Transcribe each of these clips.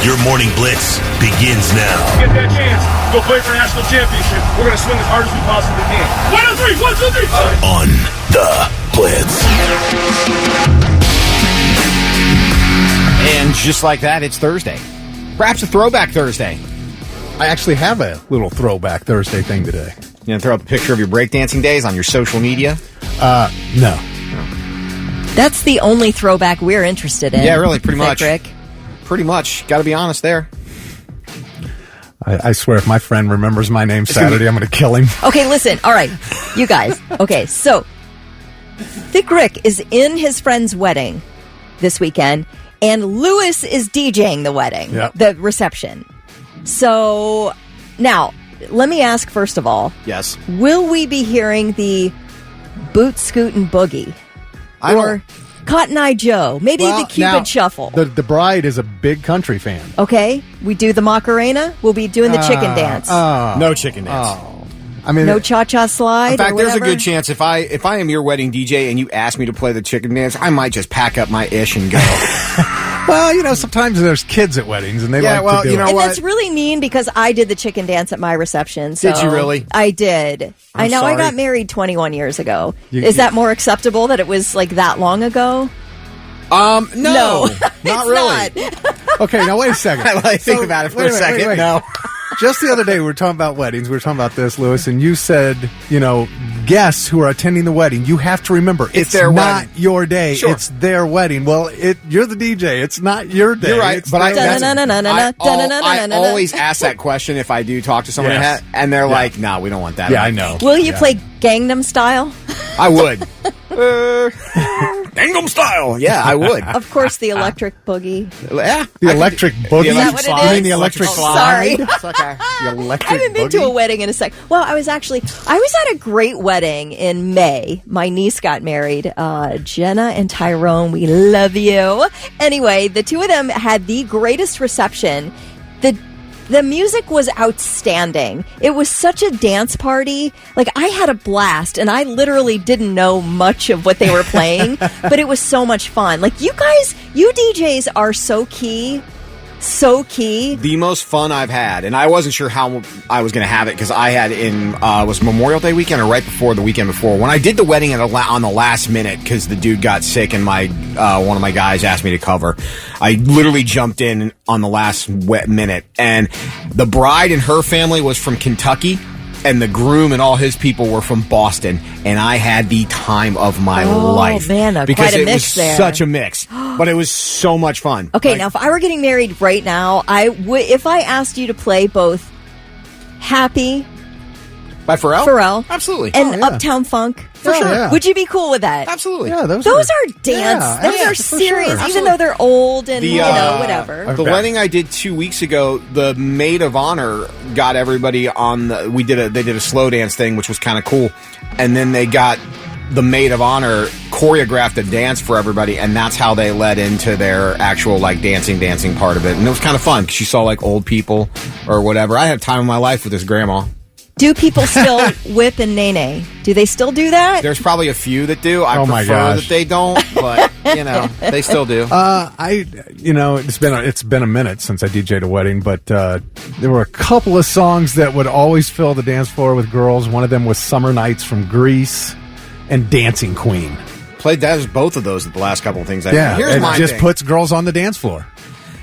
Your morning blitz begins now. Get that chance. Go play for a national championship. We're going to swing as hard as we possibly can. 1, 2, 3. 1, 2, 3. On the Blitz. And just like that, it's Thursday. Perhaps a throwback Thursday. I actually have a little throwback Thursday thing today. You gonna throw up a picture of your breakdancing days on your social media? No. That's the only throwback we're interested in. Yeah, really, pretty much. Rick. Pretty much. Got to be honest there. I swear if my friend remembers my name Saturday, I'm going to kill him. Okay, listen. All right, you guys. Okay, so Thick Rick is in his friend's wedding this weekend, and Lewis is DJing the wedding, the reception. So now, let me ask first of all. Yes. Will we be hearing the Boot Scootin' Boogie? Or Cotton Eye Joe? Maybe the Cupid Shuffle. The bride is a big country fan. Okay, we do the Macarena. We'll be doing the chicken dance. No chicken dance. I mean, no cha-cha slide. In fact, or there's a whatever? good chance if I am your wedding DJ and you ask me to play the chicken dance, I might just pack up my ish and go. Well, sometimes there's kids at weddings and they like to do it. And that's really mean because I did the chicken dance at my reception. So did you really? I did. I know. sorry. I got married 21 years ago. Is that more acceptable that it was like that long ago? No, not really. Not. Okay, now wait a second. I think about it for a second. Wait. No. Just the other day, we were talking about weddings. We were talking about this, Lewis, and you said, guests who are attending the wedding, you have to remember, it's their not wedding. your day. Sure. It's their wedding. Well, you're the DJ. It's not your day. You're right. It's But their- I always ask that question if I do talk to someone, Yes. and they're like, no, we don't want that. Yeah, I know. Will you play Gangnam Style? I would. Gangnam Style. Yeah, I would. Of course, the electric boogie. Yeah. The electric boogie? Is that what it You mean is? the electric Oh, slide? sorry. The electric I haven't been to boogie? a wedding in a sec. Well, I was at a great wedding in May. My niece got married. Jenna and Tyrone, we love you. Anyway, the two of them had the greatest reception. The music was outstanding. It was such a dance party. Like, I had a blast, and I literally didn't know much of what they were playing, but it was so much fun. Like, you guys, you DJs are so key. So key. The most fun I've had, and I wasn't sure how I was going to have it because I had was Memorial Day weekend or right before the weekend before when I did the wedding on the last minute because the dude got sick and my one of my guys asked me to cover. I literally jumped in on the last minute, and the bride and her family was from Kentucky. And the groom and all his people were from Boston, and I had the time of my life. Man, because quite a it mix was there. such a mix, but it was so much fun. Okay, now if I were getting married right now, if I asked you to play both Happy by Pharrell? Pharrell. Absolutely. And Uptown Funk. For sure. Yeah. Would you be cool with that? Absolutely. Yeah, Those are dance. yeah, those are for serious, sure. even though they're old and, whatever. The wedding I did 2 weeks ago, the maid of honor got everybody on they did a slow dance thing, which was kind of cool. And then they got the maid of honor choreographed a dance for everybody, and that's how they led into their actual dancing part of it. And it was kind of fun because you saw old people or whatever. I had time of my life with this grandma. Do people still whip and nay-nay? Do they still do that? There's probably a few that do. I my prefer gosh. that they don't, but they still do. It's been a minute since I DJ'd a wedding, but there were a couple of songs that would always fill the dance floor with girls. One of them was Summer Nights from Grease and Dancing Queen. Played that as both of those at the last couple of things I Yeah, did. Here's it my just thing. puts girls on the dance floor.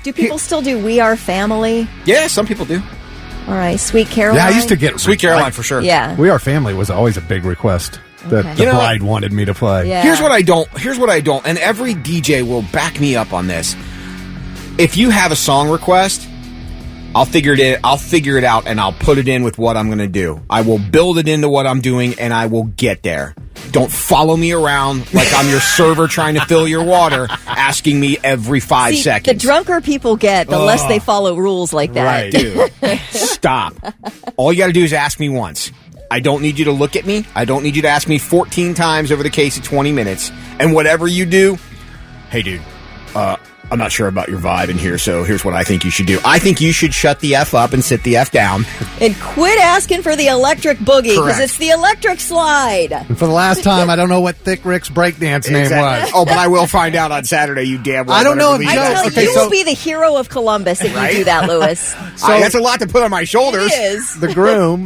Do people still do We Are Family? Yeah, some people do. All right, Sweet Caroline? Yeah, I used to get Sweet Caroline for sure. Yeah. We Are Family was always a big request that Okay. the bride wanted me to play. Yeah. Here's what I don't, and every DJ will back me up on this. If you have a song request, I'll figure it out, and I'll put it in with what I'm going to do. I will build it into what I'm doing, and I will get there. Don't follow me around like I'm your server trying to fill your water, asking me every 5 See, seconds. the drunker people get, the less they follow rules like that. Right. Dude, stop. All you got to do is ask me once. I don't need you to look at me. I don't need you to ask me 14 times over the case of 20 minutes. And whatever you do, hey, dude, I'm not sure about your vibe in here, so here's what I think you should do. I think you should shut the F up and sit the F down. And quit asking for the electric boogie, because Correct. it's the electric slide. And for the last time, I don't know what Thick Rick's breakdance name was. Oh, but I will find out on Saturday, you damn well. I don't know if better I believe Joe- tell that. you, okay, you so- will be the hero of Columbus if Right? you do that, Lewis. That's a lot to put on my shoulders. It is. The groom,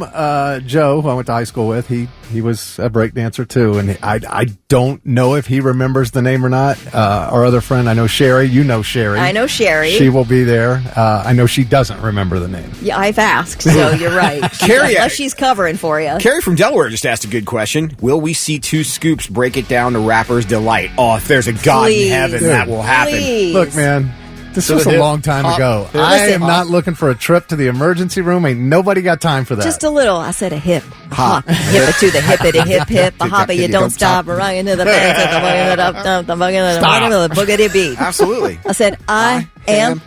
Joe, who I went to high school with, he was a breakdancer too, and I don't know if he remembers the name or not. Our other friend, I know Sherry. You know Sherry. I know Sherry. She will be there. I know she doesn't remember the name. Yeah, I've asked, so you're right. Carrie- Unless she's covering for you. Carrie from Delaware just asked a good question. Will we see Two Scoops break it down to rapper's delight? Oh, if there's a God Please. in heaven, that will happen. Please. Look, man, this So was the a hip long time hop- ago. Listen, I am not looking for a trip to the emergency room. Ain't nobody got time for that. Just a little. I said a hip. A Hop. hop. Hip it to the hippity hip hip. A hopper, you don't stop. A rockin' to the bang, to the boogie, the up, the boogie, the boogity beat. Absolutely. I said, I am.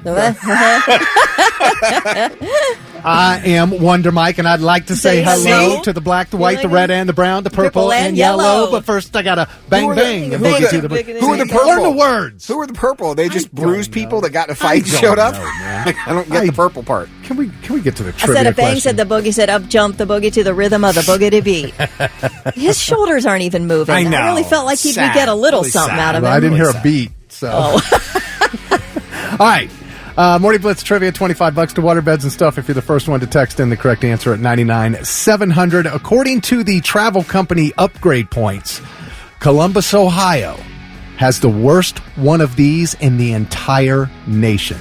I am Wonder Mike, and I'd like to say Say hello hello. to the black, the white, the like red, it? and the brown, the purple, Purple and and yellow. yellow. But first, I gotta bang Who are the- bang and who are boogie the- to the Who are the purple? Learn the words. Who are the purple? They just don't bruised know. people that got in a fight and don't showed up? know, man. I don't get the purple part. Can we get to the I trivia said a bang, question? said the boogie, said up jump the boogie to the rhythm of the boogity beat. His shoulders aren't even moving. I know. really felt like he would Sad. get a little Really something sad. out of Well, him. I didn't hear sad. a beat, so. Oh. All right. Morning Blitz trivia, $25 to waterbeds and stuff if you're the first one to text in the correct answer at 99-700. According to the travel company Upgrade Points, Columbus, Ohio has the worst one of these in the entire nation.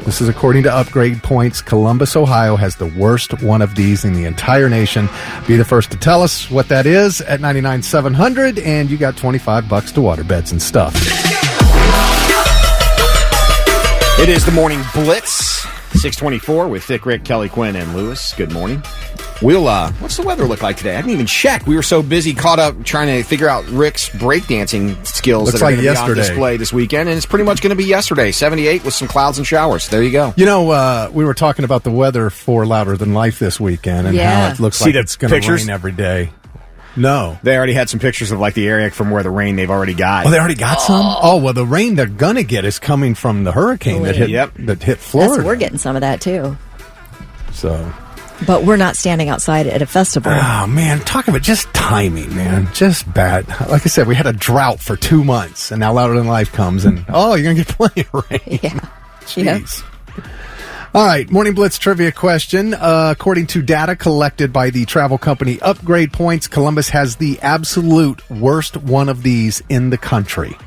This is according to Upgrade Points. Columbus, Ohio has the worst one of these in the entire nation. Be the first to tell us what that is at 99-700, and you got $25 to waterbeds and stuff. It is the Morning Blitz, 624 with Thick Rick, Kelly Quinn, and Lewis. Good morning. We'll, what's the weather look like today? I didn't even check. We were so busy caught up trying to figure out Rick's breakdancing skills Looks that are like going to be on yesterday. display this weekend, and it's pretty much going to be yesterday, 78 with some clouds and showers. There you go. You know, we were talking about the weather for Louder Than Life this weekend and Yeah. how it looks See like the it's going to pictures? rain every day. No. They already had some pictures of like the area from where the rain they've already got. Oh, they already got some? Oh, well, the rain they're going to get is coming from the hurricane that hit, Yep. that hit That's, Florida. we're getting some of that too. So, But we're not standing outside at a festival. oh, man, talk about just timing, man. Just bad. Like I said, we had a drought for 2 months, and now Louder Than Life comes, and, oh, you're going to get plenty of rain. Yeah. Jeez. All right, Morning Blitz trivia question. According to data collected by the travel company Upgrade Points, Columbus has the absolute worst one of these in the country.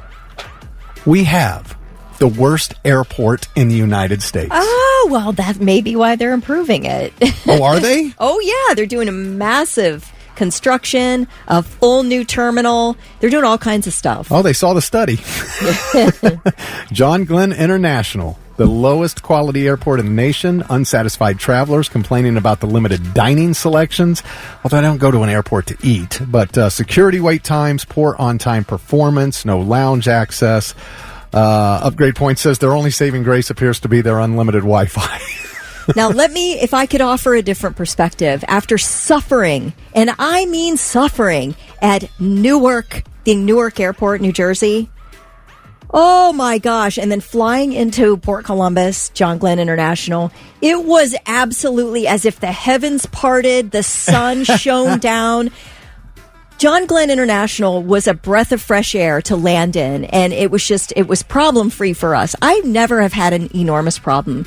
We have the worst airport in the United States. Oh, well, that may be why they're improving it. Oh, are they? Oh, yeah. They're doing a massive construction, a full new terminal. They're doing all kinds of stuff. Oh, they saw the study. John Glenn International, the lowest quality airport in the nation. Unsatisfied travelers complaining about the limited dining selections. Although I don't go to an airport to eat. But security wait times, poor on-time performance, no lounge access. Upgrade Point says their only saving grace appears to be their unlimited Wi-Fi. Now, if I could offer a different perspective, after suffering, and I mean suffering, at Newark, the Newark Airport, New Jersey. Oh my gosh. And then flying into Port Columbus, John Glenn International, it was absolutely as if the heavens parted, the sun shone down. John Glenn International was a breath of fresh air to land in, and it was problem free for us. I never have had an enormous problem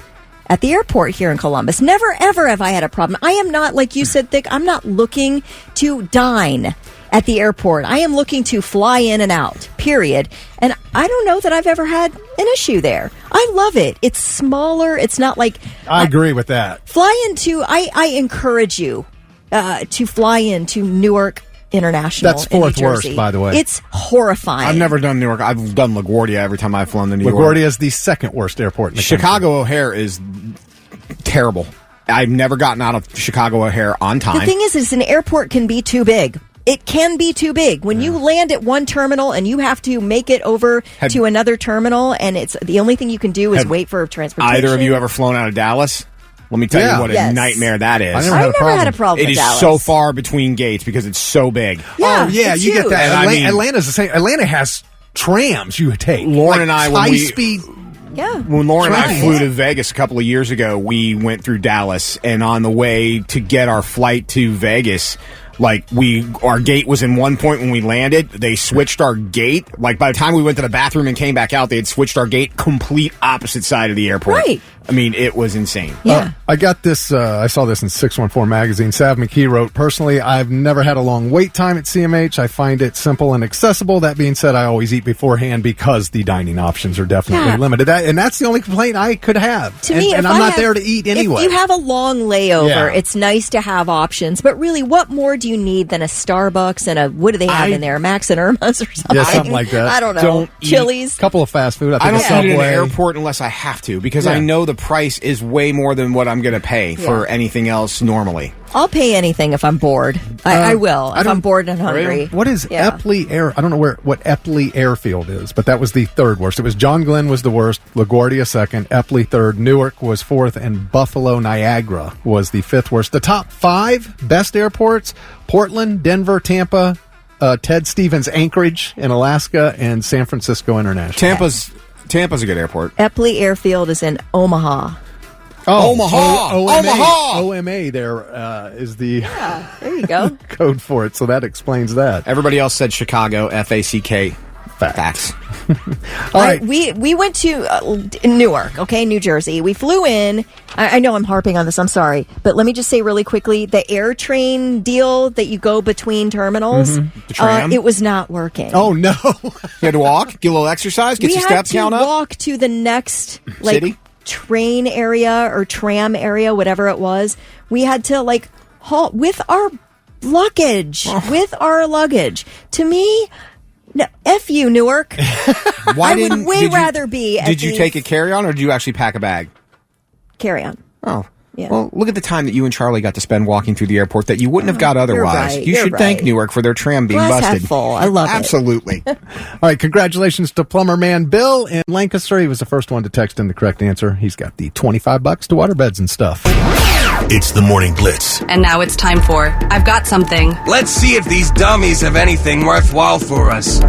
at the airport here in Columbus. Never, ever have I had a problem. I am not, like you said, Thick, I'm not looking to dine at the airport. I am looking to fly in and out, period. And I don't know that I've ever had an issue there. I love it. It's smaller. It's not like... I agree with that. I encourage you to fly into Newark International. That's in New fourth worst, Jersey. by the way. It's horrifying. I've never done Newark. I've done LaGuardia every time I've flown to New York. LaGuardia is the second worst airport in the country. Chicago O'Hare is terrible. I've never gotten out of Chicago O'Hare on time. The thing is an airport can be too big. It can be too big. When you land at one terminal and you have to make it over to another terminal, and it's the only thing you can do is wait for transportation. Either of you ever flown out of Dallas? Let me tell you what a Yes. nightmare that is. I never I had a never had a problem. problem It with is Dallas. so far between gates because it's so big. Yeah, Oh, yeah, it's you get huge. that. And I mean- Atlanta's the same. Atlanta has trams you take. Lauren and I, when high we- speed Yeah. When Lauren and I Right. flew to Vegas a couple of years ago, we went through Dallas, and on the way to get our flight to Vegas, like our gate was in one point when we landed. They switched our gate. Like by the time we went to the bathroom and came back out, they had switched our gate complete opposite side of the airport. Right. I mean, it was insane. Yeah. I got this, I saw this in 614 magazine. Sav McKee wrote, personally, I've never had a long wait time at CMH. I find it simple and accessible. That being said, I always eat beforehand because the dining options are definitely Yeah. limited. And that's the only complaint I could have. To me, and if I'm I not have- there to eat anyway. If you have a long layover, Yeah. it's nice to have options. But really, what more do you need than a Starbucks and what do they have in there? Max and Irma's or something? Yeah, something like that. I don't know. Don't eat- Chili's. couple of fast food. I I think don't a eat at an Subway. airport unless I have to, because Yeah. I know the price is way more than what I'm going to pay for anything else normally. I'll pay anything if I'm bored. I will if I'm bored and hungry. What is Yeah. Epley Air? I don't know what Epley Airfield is, but that was the third worst. It was John Glenn was the worst, LaGuardia second, Epley third, Newark was fourth, and Buffalo Niagara was the fifth worst. The top 5 best airports: Portland, Denver, Tampa, Ted Stevens Anchorage in Alaska, and San Francisco International. Tampa's a good airport. Epley Airfield is in Omaha. Omaha! Omaha! OMA there is the There you go. code for it, so that explains that. Everybody else said Chicago, FACK. Facts. All right. We went to Newark, okay, New Jersey. We flew in. I know I'm harping on this. I'm sorry, but let me just say really quickly: the air train deal that you go between terminals, The tram? it was not working. Oh, no. You had to walk, get a little exercise, get we your had steps to count up. walk to the next City? train area or tram area, whatever it was. We had to halt with our luggage. With our luggage. To me. No, F you, Newark. Why I would way rather be at Did you the- take a carry-on, or did you actually pack a bag? Carry on. Oh. Yeah. Well, look at the time that you and Charlie got to spend walking through the airport that you wouldn't have got otherwise. right, You you're should thank right. Newark for their tram being Glass half busted. full. I love it. Absolutely. All right, congratulations to Plumber Man Bill in Lancaster. He was the first one to text in the correct answer. He's got the $25 to waterbeds and stuff. It's the Morning Blitz. And now it's time for I've Got Something. Let's see if these dummies have anything worthwhile for us.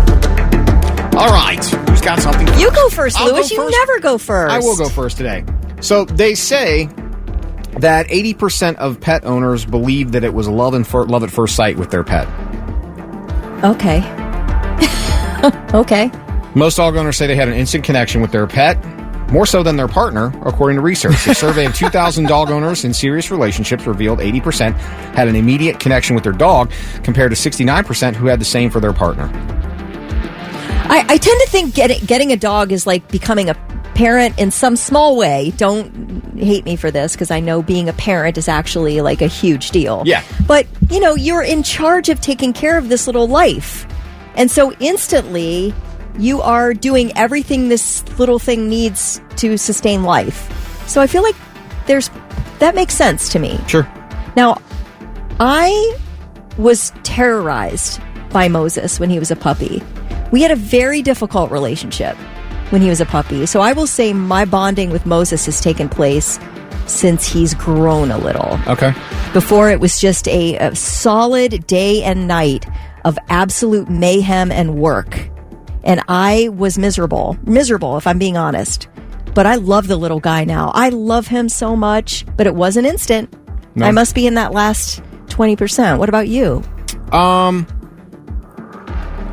All right. Who's got something? You go first, I'll Lewis. go You first. never go first. I will go first today. So they say that 80% of pet owners believe that it was love at first sight with their pet. Okay. Okay. Most dog owners say they had an instant connection with their pet, more so than their partner, according to research. A survey of 2,000 dog owners in serious relationships revealed 80% had an immediate connection with their dog, compared to 69% who had the same for their partner. I tend to think getting a dog is like becoming a parent in some small way. Don't hate me for this, because I know being a parent is actually like a huge deal. Yeah. But, you're in charge of taking care of this little life. And so instantly, you are doing everything this little thing needs to sustain life. So I feel like that makes sense to me. Sure. Now, I was terrorized by Moses when he was a puppy. We had a very difficult relationship when he was a puppy. So I will say my bonding with Moses has taken place since he's grown a little. Okay. Before, it was just a solid day and night of absolute mayhem and work. And I was miserable, if I'm being honest. But I love the little guy now. I love him so much, but it wasn't instant. No. I must be in that last 20%. What about you?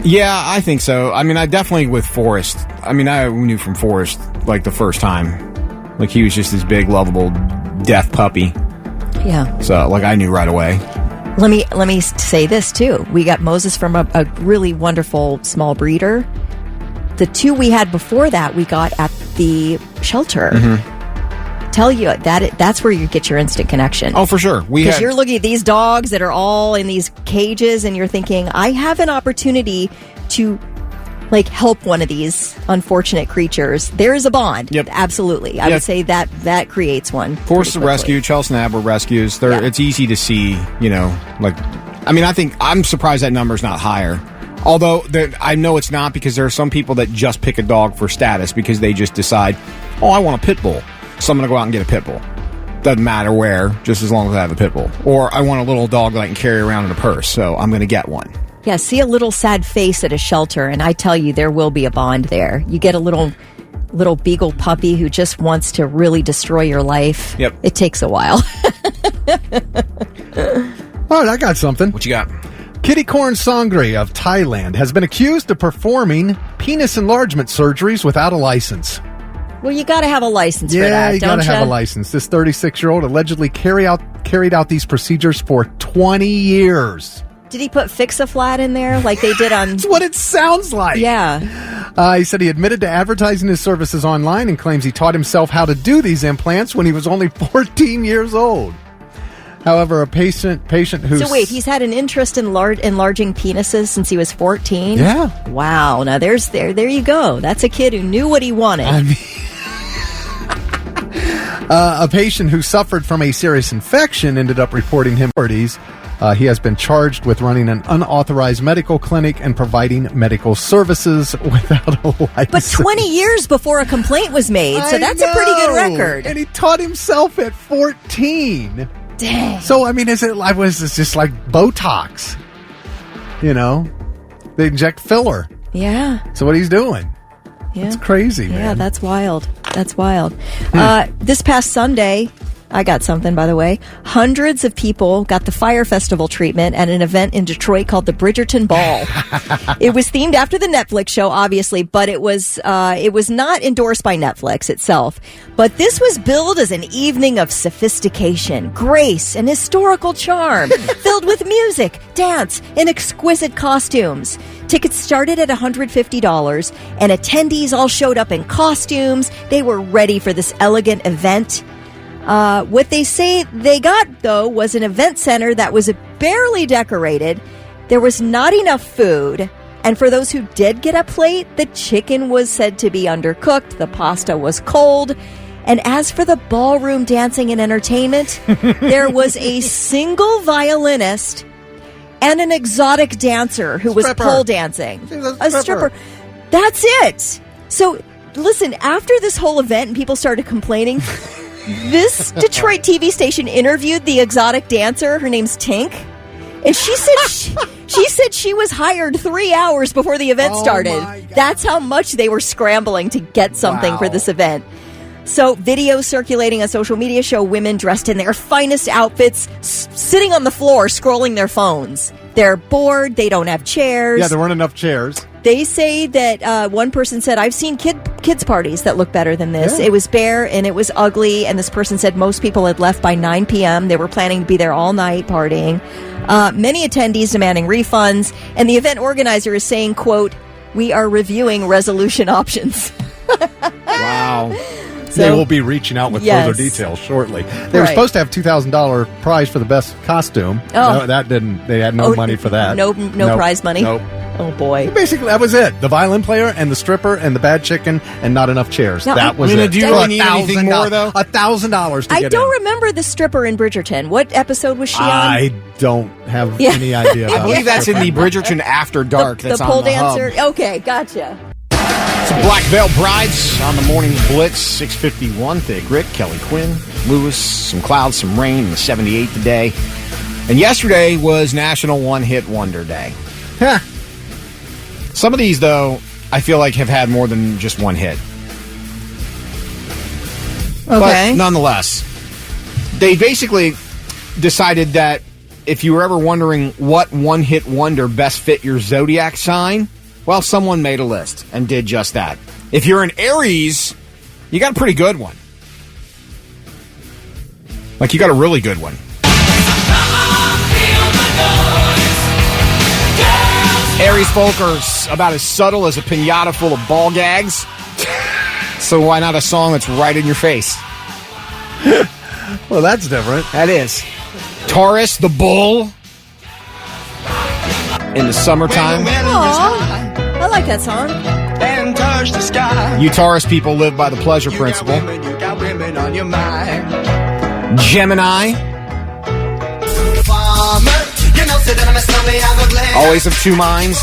Yeah, I think so. I mean, I definitely with Forrest. I mean, I knew from Forrest like the first time. Like he was just this big, lovable, deaf puppy. Yeah. So, like, I knew right away. Let me say this too. We got Moses from a really wonderful small breeder. The 2 we had before that, we got at the shelter. Tell you that's where you get your instant connection. Oh, for sure. Because you're looking at these dogs that are all in these cages, and you're thinking, I have an opportunity to help one of these unfortunate creatures. There is a bond. Yep. Absolutely. I would say that creates one. Forced to rescue, Chelsea Nab were rescues. It's easy to see, I think I'm surprised that number's not higher. Although I know it's not, because there are some people that just pick a dog for status because they just decide, I want a pit bull, so I'm going to go out and get a pit bull. Doesn't matter where, just as long as I have a pit bull. Or I want a little dog that I can carry around in a purse, so I'm going to get one. Yeah, see a little sad face at a shelter, and I tell you, there will be a bond there. You get a little little beagle puppy who just wants to really destroy your life. Yep. It takes a while. All right, I got something. What you got? Kitty Corn Sangre of Thailand has been accused of performing penis enlargement surgeries without a license. Well, you got to have a license for that, Yeah, you got don't to you? have a license. This 36-year-old allegedly carried out these procedures for 20 years. Did he put Fix-A-Flat in there like they did on... That's what it sounds like. Yeah. He said he admitted to advertising his services online and claims he taught himself how to do these implants when he was only 14 years old. However, a patient who's... So wait, he's had an interest in enlarging penises since he was 14? Yeah. Wow. Now there you go. That's a kid who knew what he wanted. I mean... a patient who suffered from a serious infection ended up reporting him. He has been charged with running an unauthorized medical clinic and providing medical services without a license. But 20 years before a complaint was made, so that's a pretty good record. And he taught himself at 14. Dang. So, I mean, it's just like Botox? You know? They inject filler. Yeah. So what he's doing. Yeah. It's crazy, man. Yeah, that's wild. That's wild. This past Sunday, I got something, by the way. Hundreds of people got the Fire Festival treatment at an event in Detroit called the Bridgerton Ball. It was themed after the Netflix show, obviously, but it was not endorsed by Netflix itself. But this was billed as an evening of sophistication, grace, and historical charm, filled with music, dance, and exquisite costumes. Tickets started at $150, and attendees all showed up in costumes. They were ready for this elegant event. What they say they got, though, was an event center that was barely decorated. There was not enough food. And for those who did get a plate, the chicken was said to be undercooked. The pasta was cold. And as for the ballroom dancing and entertainment, there was a single violinist and an exotic dancer who was pole dancing. A stripper. That's it. So, listen, after this whole event and people started complaining... This Detroit TV station interviewed the exotic dancer. Her name's Tink. And she said she was hired 3 hours before the event started. That's how much they were scrambling to get something for this event. So videos circulating on social media show women dressed in their finest outfits sitting on the floor scrolling their phones. They're bored. They don't have chairs. Yeah, there weren't enough chairs. They say that one person said, I've seen kids' parties that look better than this. Yeah. It was bare and it was ugly. And this person said most people had left by 9 p.m. They were planning to be there all night partying. Many attendees demanding refunds. And the event organizer is saying, quote, "We are reviewing resolution options." Wow. So, they will be reaching out with further details shortly. They were supposed to have $2,000 prize for the best costume. Oh. No, that didn't. They had no money for that. No prize money? Nope. Oh, boy. Basically, that was it. The violin player and the stripper and the bad chicken and not enough chairs. Now, that was I mean, it. do you really need anything more, though? $1,000 to I get don't in. remember the stripper in Bridgerton. What episode was she on? I don't have any idea about I believe that's in the Bridgerton After Dark. The That's pole on the dancer? Hub. Okay, gotcha. Some Black Veil Brides on the Morning Blitz, 6:51. Thick Rick, Kelly Quinn, Lewis, some clouds, some rain, and 78 today. And yesterday was National One Hit Wonder Day. Huh. Some of these, though, I feel like have had more than just one hit. Okay. But nonetheless, they basically decided that if you were ever wondering what one-hit wonder best fit your zodiac sign, well, someone made a list and did just that. If you're an Aries, you got a pretty good one. Like, you got a really good one. Aries folk are about as subtle as a piñata full of ball gags. So why not a song that's right in your face? Well, that's different. That is. Taurus, the bull. In the summertime. Aw, I like that song. And touch the sky. You Taurus people live by the pleasure principle. You got women on your mind. Gemini. Farmer, you know, say that I'm a snowman, I'm a glare. Always have two minds.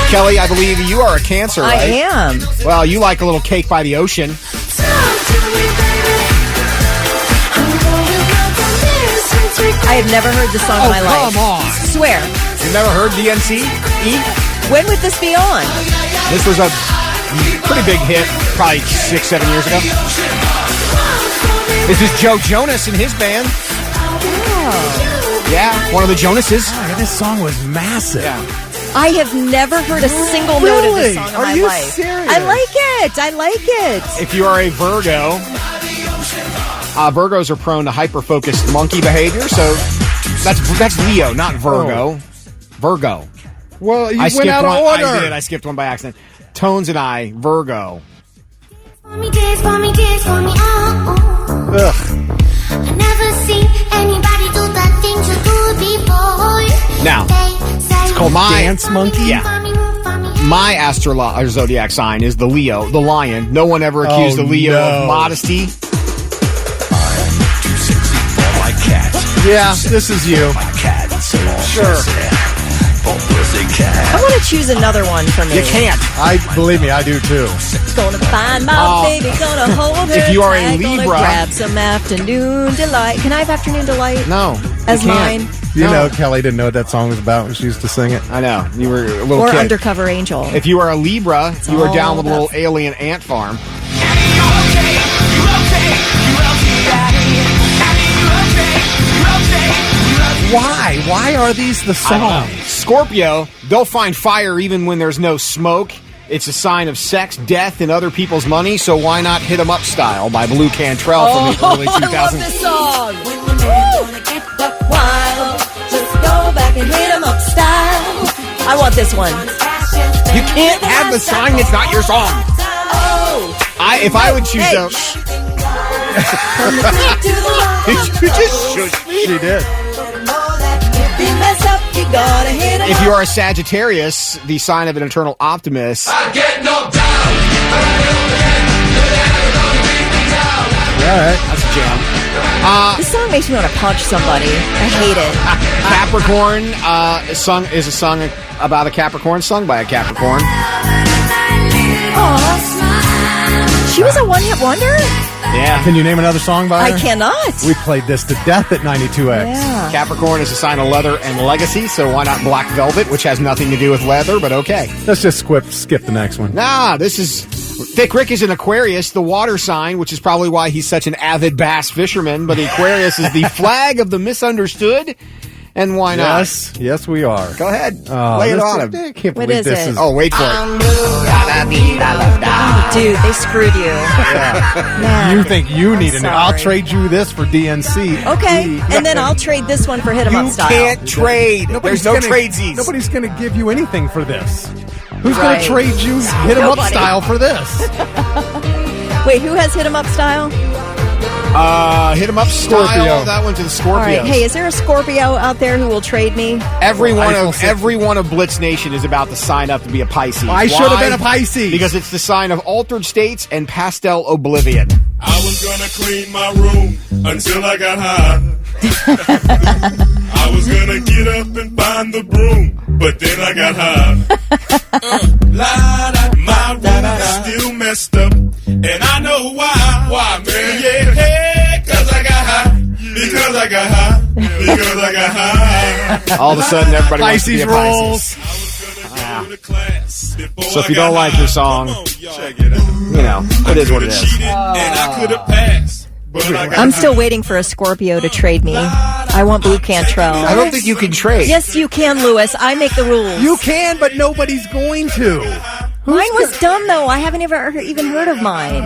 Kelly, I believe you are a Cancer, right? I am. Well, you like a little cake by the ocean. I have never heard this song in my life. Come on. Swear. You've never heard DNC? When would this be on? This was a pretty big hit, probably 6-7 years ago. This is Joe Jonas and his band. Oh. Yeah, one of the Jonases. Oh, this song was massive. Yeah. I have never heard a single note of this song in my life. Serious? I like it. If you are a Virgo, Virgos are prone to hyper-focused monkey behavior, so that's Leo, not Virgo. Oh. Virgo. Well, you I went out of order. I did. I skipped one by accident. Tones and I, Virgo. Ugh. Now, it's called Dance Monkey? Yeah. My zodiac sign is the Leo, the lion. No one ever accused the Leo of modesty. Yeah, this is you. Sure. I want to choose another one for me. You can't. Believe me, I do too. Gonna find my baby, gonna hold her. If you are a tight, gonna Libra- grab some afternoon delight. Can I have afternoon delight? No. As you can't. mine? You know, Kelly didn't know what that song was about when she used to sing it. I know. You were a little Or kid. Undercover Angel. If you are a Libra, you are down with a all little alien ant farm. Why? Why are these the songs? Scorpio, they'll find fire even when there's no smoke. It's a sign of sex, death, and other people's money, so why not Hit 'Em Up Style by Blue Cantrell from the early 2000s? I love this song. Wild, just go back and hit 'em up style. I want this one. You can't have the sign that's not your song. Oh. If I would choose Hey, a... From the beat to the wall. You just should. She did. If you mess up, you gotta hit 'em If you up. are a Sagittarius, the sign of an eternal optimist. All right. That's a jam. This song makes me want to punch somebody. I hate it. Capricorn is a song about a Capricorn, sung by a Capricorn. She was a one-hit wonder? Yeah. Can you name another song by her? I cannot. We played this to death at 92X. Yeah. Capricorn is a sign of leather and legacy, so why not Black Velvet, which has nothing to do with leather, but okay. Let's just skip the next one. Nah, this is... Thick Rick is an Aquarius, the water sign, which is probably why he's such an avid bass fisherman, but the Aquarius is the flag of the misunderstood, and why not? Yes, we are. Go ahead. Lay it on him. I can't What believe is this it? is... Oh, wait for it. Dude, they screwed you. Man. You think you need I'm an... I'll sorry. trade you this for DNC. Okay, and then I'll trade this one for Hit 'Em Up You Style. can't trade. There's no tradesies. Nobody's going to give you anything for this. Who's going Right. to trade you Hit 'Em Up Nobody. Style for this? Wait, who has Hit 'Em Up Style? Hit 'em up, Scorpio. Style. That one to the Scorpios. All right. Hey, is there a Scorpio out there who will trade me? Every one Eiffel of 60. every one of Blitz Nation is about to sign up to be a Pisces. I should have been a Pisces. Because it's the sign of altered states and pastel oblivion. I was gonna clean my room until I got high. I was gonna get up and find the broom, but then I got high. My room is still messed up, and I know why. Why, man? Yeah, hey, 'cause I got high. Because I got high. Because I got high. All of a sudden, everybody wants to be Pisces a rules. Pisces. So if you don't like your song, you know, it is what it is. And I could have passed. But I got I'm still waiting for a Scorpio to trade me. I want Blue Cantrell. I don't think you can trade. Yes, you can, Lewis. I make the rules. You can, but nobody's going to. Mine was dumb, though. I haven't even heard of mine.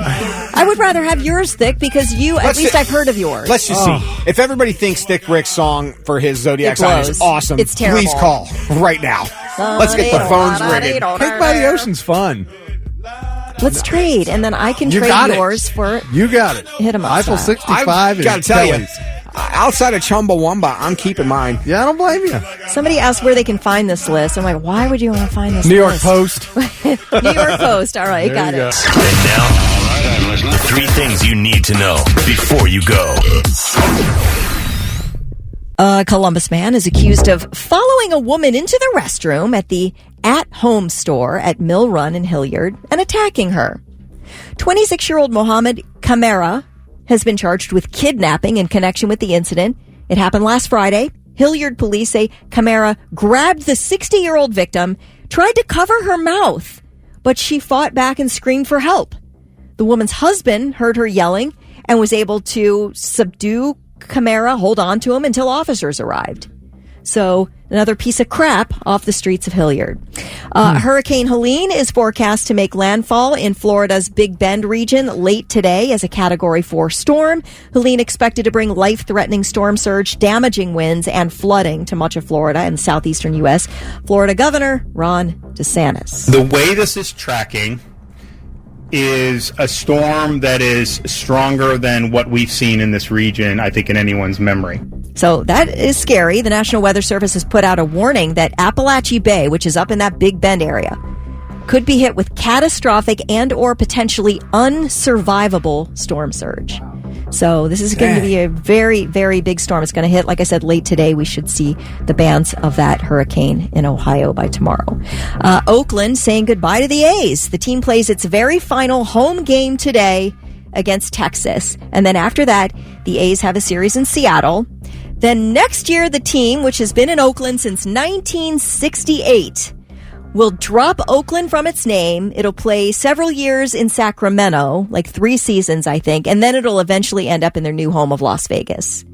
I would rather have yours, Thick, because at least I've heard of yours. Let's just see. If everybody thinks Thick Rick's song for his Zodiac It sign is blows. awesome, It's terrible. please call right now. Let's get the phones ringing. Cake by the Ocean's fun. Let's trade, and then I can You trade got it. yours for... You got it. Hit 'em up Eiffel style. 65 I've is got to tell you, Kelly's. outside of Chumbawamba, I'm keeping mine. Yeah, I don't blame you. Somebody asked where they can find this list. I'm like, why would you want to find this New York list? Post. New York Post. All right, There got you it. go. And now, the 3 things you need to know before you go. A Columbus man is accused of following a woman into the restroom at the at-home store at Mill Run in Hilliard and attacking her. 26-year-old Mohammed Kamara has been charged with kidnapping in connection with the incident. It happened last Friday. Hilliard police say Kamara grabbed the 60-year-old victim, tried to cover her mouth, but she fought back and screamed for help. The woman's husband heard her yelling and was able to subdue Camara, hold on to him until officers arrived. So another piece of crap off the streets of Hilliard. Hurricane Helene is forecast to make landfall in Florida's Big Bend region late today as a Category 4 storm. Helene expected to bring life-threatening storm surge, damaging winds, and flooding to much of Florida and the southeastern U.S. Florida Governor Ron DeSantis. The way this is tracking is a storm that is stronger than what we've seen in this region, I think, in anyone's memory. So that is scary. The National Weather Service has put out a warning that Appalachia Bay, which is up in that Big Bend area, could be hit with catastrophic and or potentially unsurvivable storm surge. So this is going to be a very, very big storm. It's going to hit, like I said, late today. We should see the bands of that hurricane in Ohio by tomorrow. Oakland saying goodbye to the A's. The team plays its very final home game today against Texas. And then after that, the A's have a series in Seattle. Then next year, the team, which has been in Oakland since 1968, will drop Oakland from its name. It'll play several years in Sacramento, like 3 seasons, I think, and then it'll eventually end up in their new home of Las Vegas.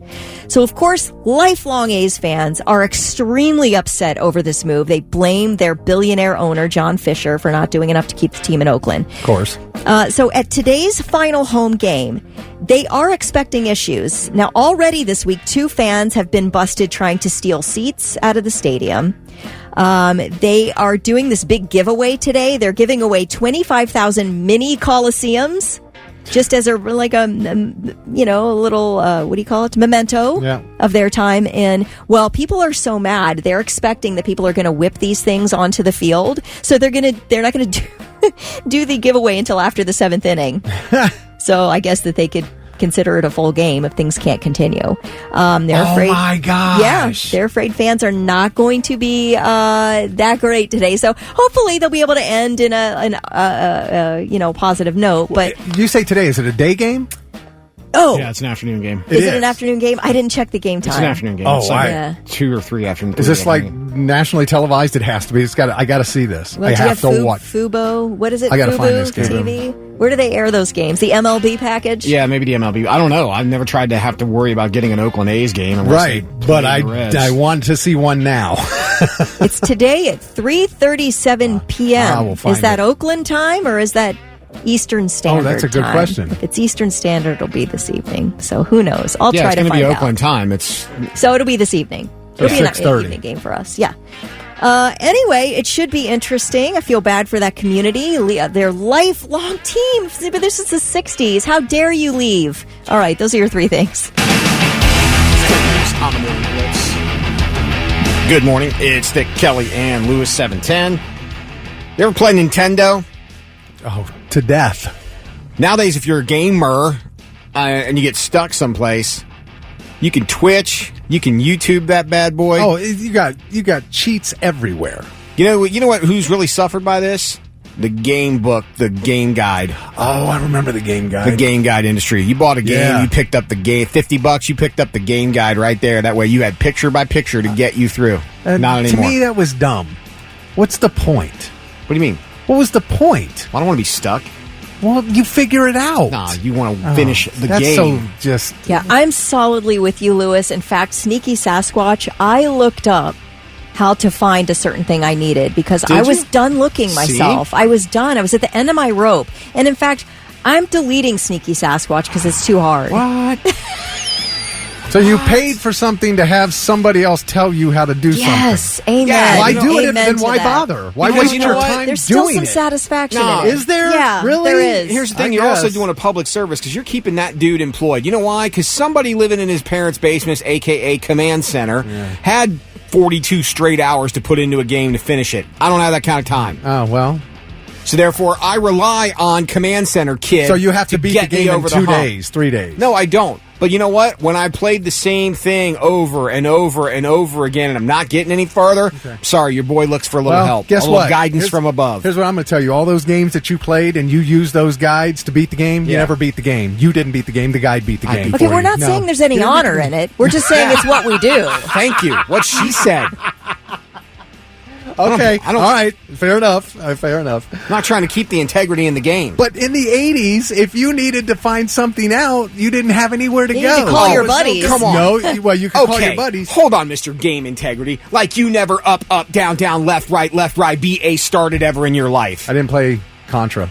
So, of course, lifelong A's fans are extremely upset over this move. They blame their billionaire owner, John Fisher, for not doing enough to keep the team in Oakland. Of course. So at today's final home game, they are expecting issues. Now, already this week, 2 fans have been busted trying to steal seats out of the stadium. They are doing this big giveaway today. They're giving away 25,000 mini Coliseums just as a little, what do you call it? Memento of their time. And, well, people are so mad. They're expecting that people are going to whip these things onto the field. So they're not going to do the giveaway until after the 7th inning. So I guess that they could consider it a full game if things can't continue. They're afraid. Oh my gosh! Yeah, they're afraid fans are not going to be that great today. So hopefully they'll be able to end in a positive note. But you say today, is it a day game? Oh, yeah, it's an afternoon game. Is it an afternoon game? I didn't check the game time. It's an afternoon game. Oh, it's like 2 or 3 afternoon. Is this like nationally televised? It has to be. I got to see this. Well, I have to watch. Fubo. What is it? I got to Fubo find this game. TV. Where do they air those games? The MLB package? Yeah, maybe the MLB. I don't know. I've never tried to have to worry about getting an Oakland A's game. Right, but I want to see one now. It's today at 3:37 p.m. Is that Oakland time or is that Eastern Standard Time? Oh, that's a good question. If it's Eastern Standard, it'll be this evening. So who knows? I'll try to find out. It's going to be Oakland time. So it'll be this evening. It'll be an 6:30 evening game for us. Yeah. Anyway, it should be interesting. I feel bad for that community. Their lifelong team. But this is the 60s. How dare you leave? All right, those are your 3 things. Good morning. It's the Kelly and Lewis 710. You ever play Nintendo? Oh, to death. Nowadays, if you're a gamer and you get stuck someplace, you can Twitch, you can YouTube that bad boy. Oh, you got cheats everywhere. You know what? Who's really suffered by this? The game book, the game guide. Oh, I remember the game guide. The game guide industry. You bought a game, you picked up the game, $50, you picked up the game guide right there. That way you had picture by picture to get you through. Not anymore. To me, that was dumb. What's the point? What do you mean? What was the point? I don't want to be stuck. Well, you figure it out. Nah, you want to finish the that's game. So just... Yeah, I'm solidly with you, Lewis. In fact, Sneaky Sasquatch, I looked up how to find a certain thing I needed because I was done looking myself. I was done. I was at the end of my rope. And in fact, I'm deleting Sneaky Sasquatch because it's too hard. What? So you paid for something to have somebody else tell you how to do something. Yes, amen. Yeah, why do it? Amen Then to why that. bother? Why Because waste you know your what? time There's still doing some it? satisfaction No. in it. Is there? Yeah, Really? there is. Here's the thing, I you're also guess. doing a public service because you're keeping that dude employed. You know why? Because somebody living in his parents' basement, a.k.a. command center, had 42 straight hours to put into a game to finish it. I don't have that kind of time. Oh, well. So therefore, I rely on command center kid. So you have to beat the get me game in over 2 the hump. days, 3 days. No, I don't. But you know what? When I played the same thing over and over and over again, and I'm not getting any further, sorry, your boy looks for a little help. Guess a little what? guidance from above. Here's what I'm going to tell you. All those games that you played and you used those guides to beat the game, you never beat the game. You didn't beat the game. The guide beat the game. Okay, for we're you. not No. saying there's any honor in it. We're just saying it's what we do. Thank you. What she said. Okay. I don't- All right. Fair enough. Fair enough. I'm not trying to keep the integrity in the game. But in the 80s, if you needed to find something out, you didn't have anywhere to You go. need to call your buddies. Come on. No, well, you could call your buddies. Hold on, Mr. Game Integrity. Like you never up, down, left, right, BA started ever in your life. I didn't play Contra.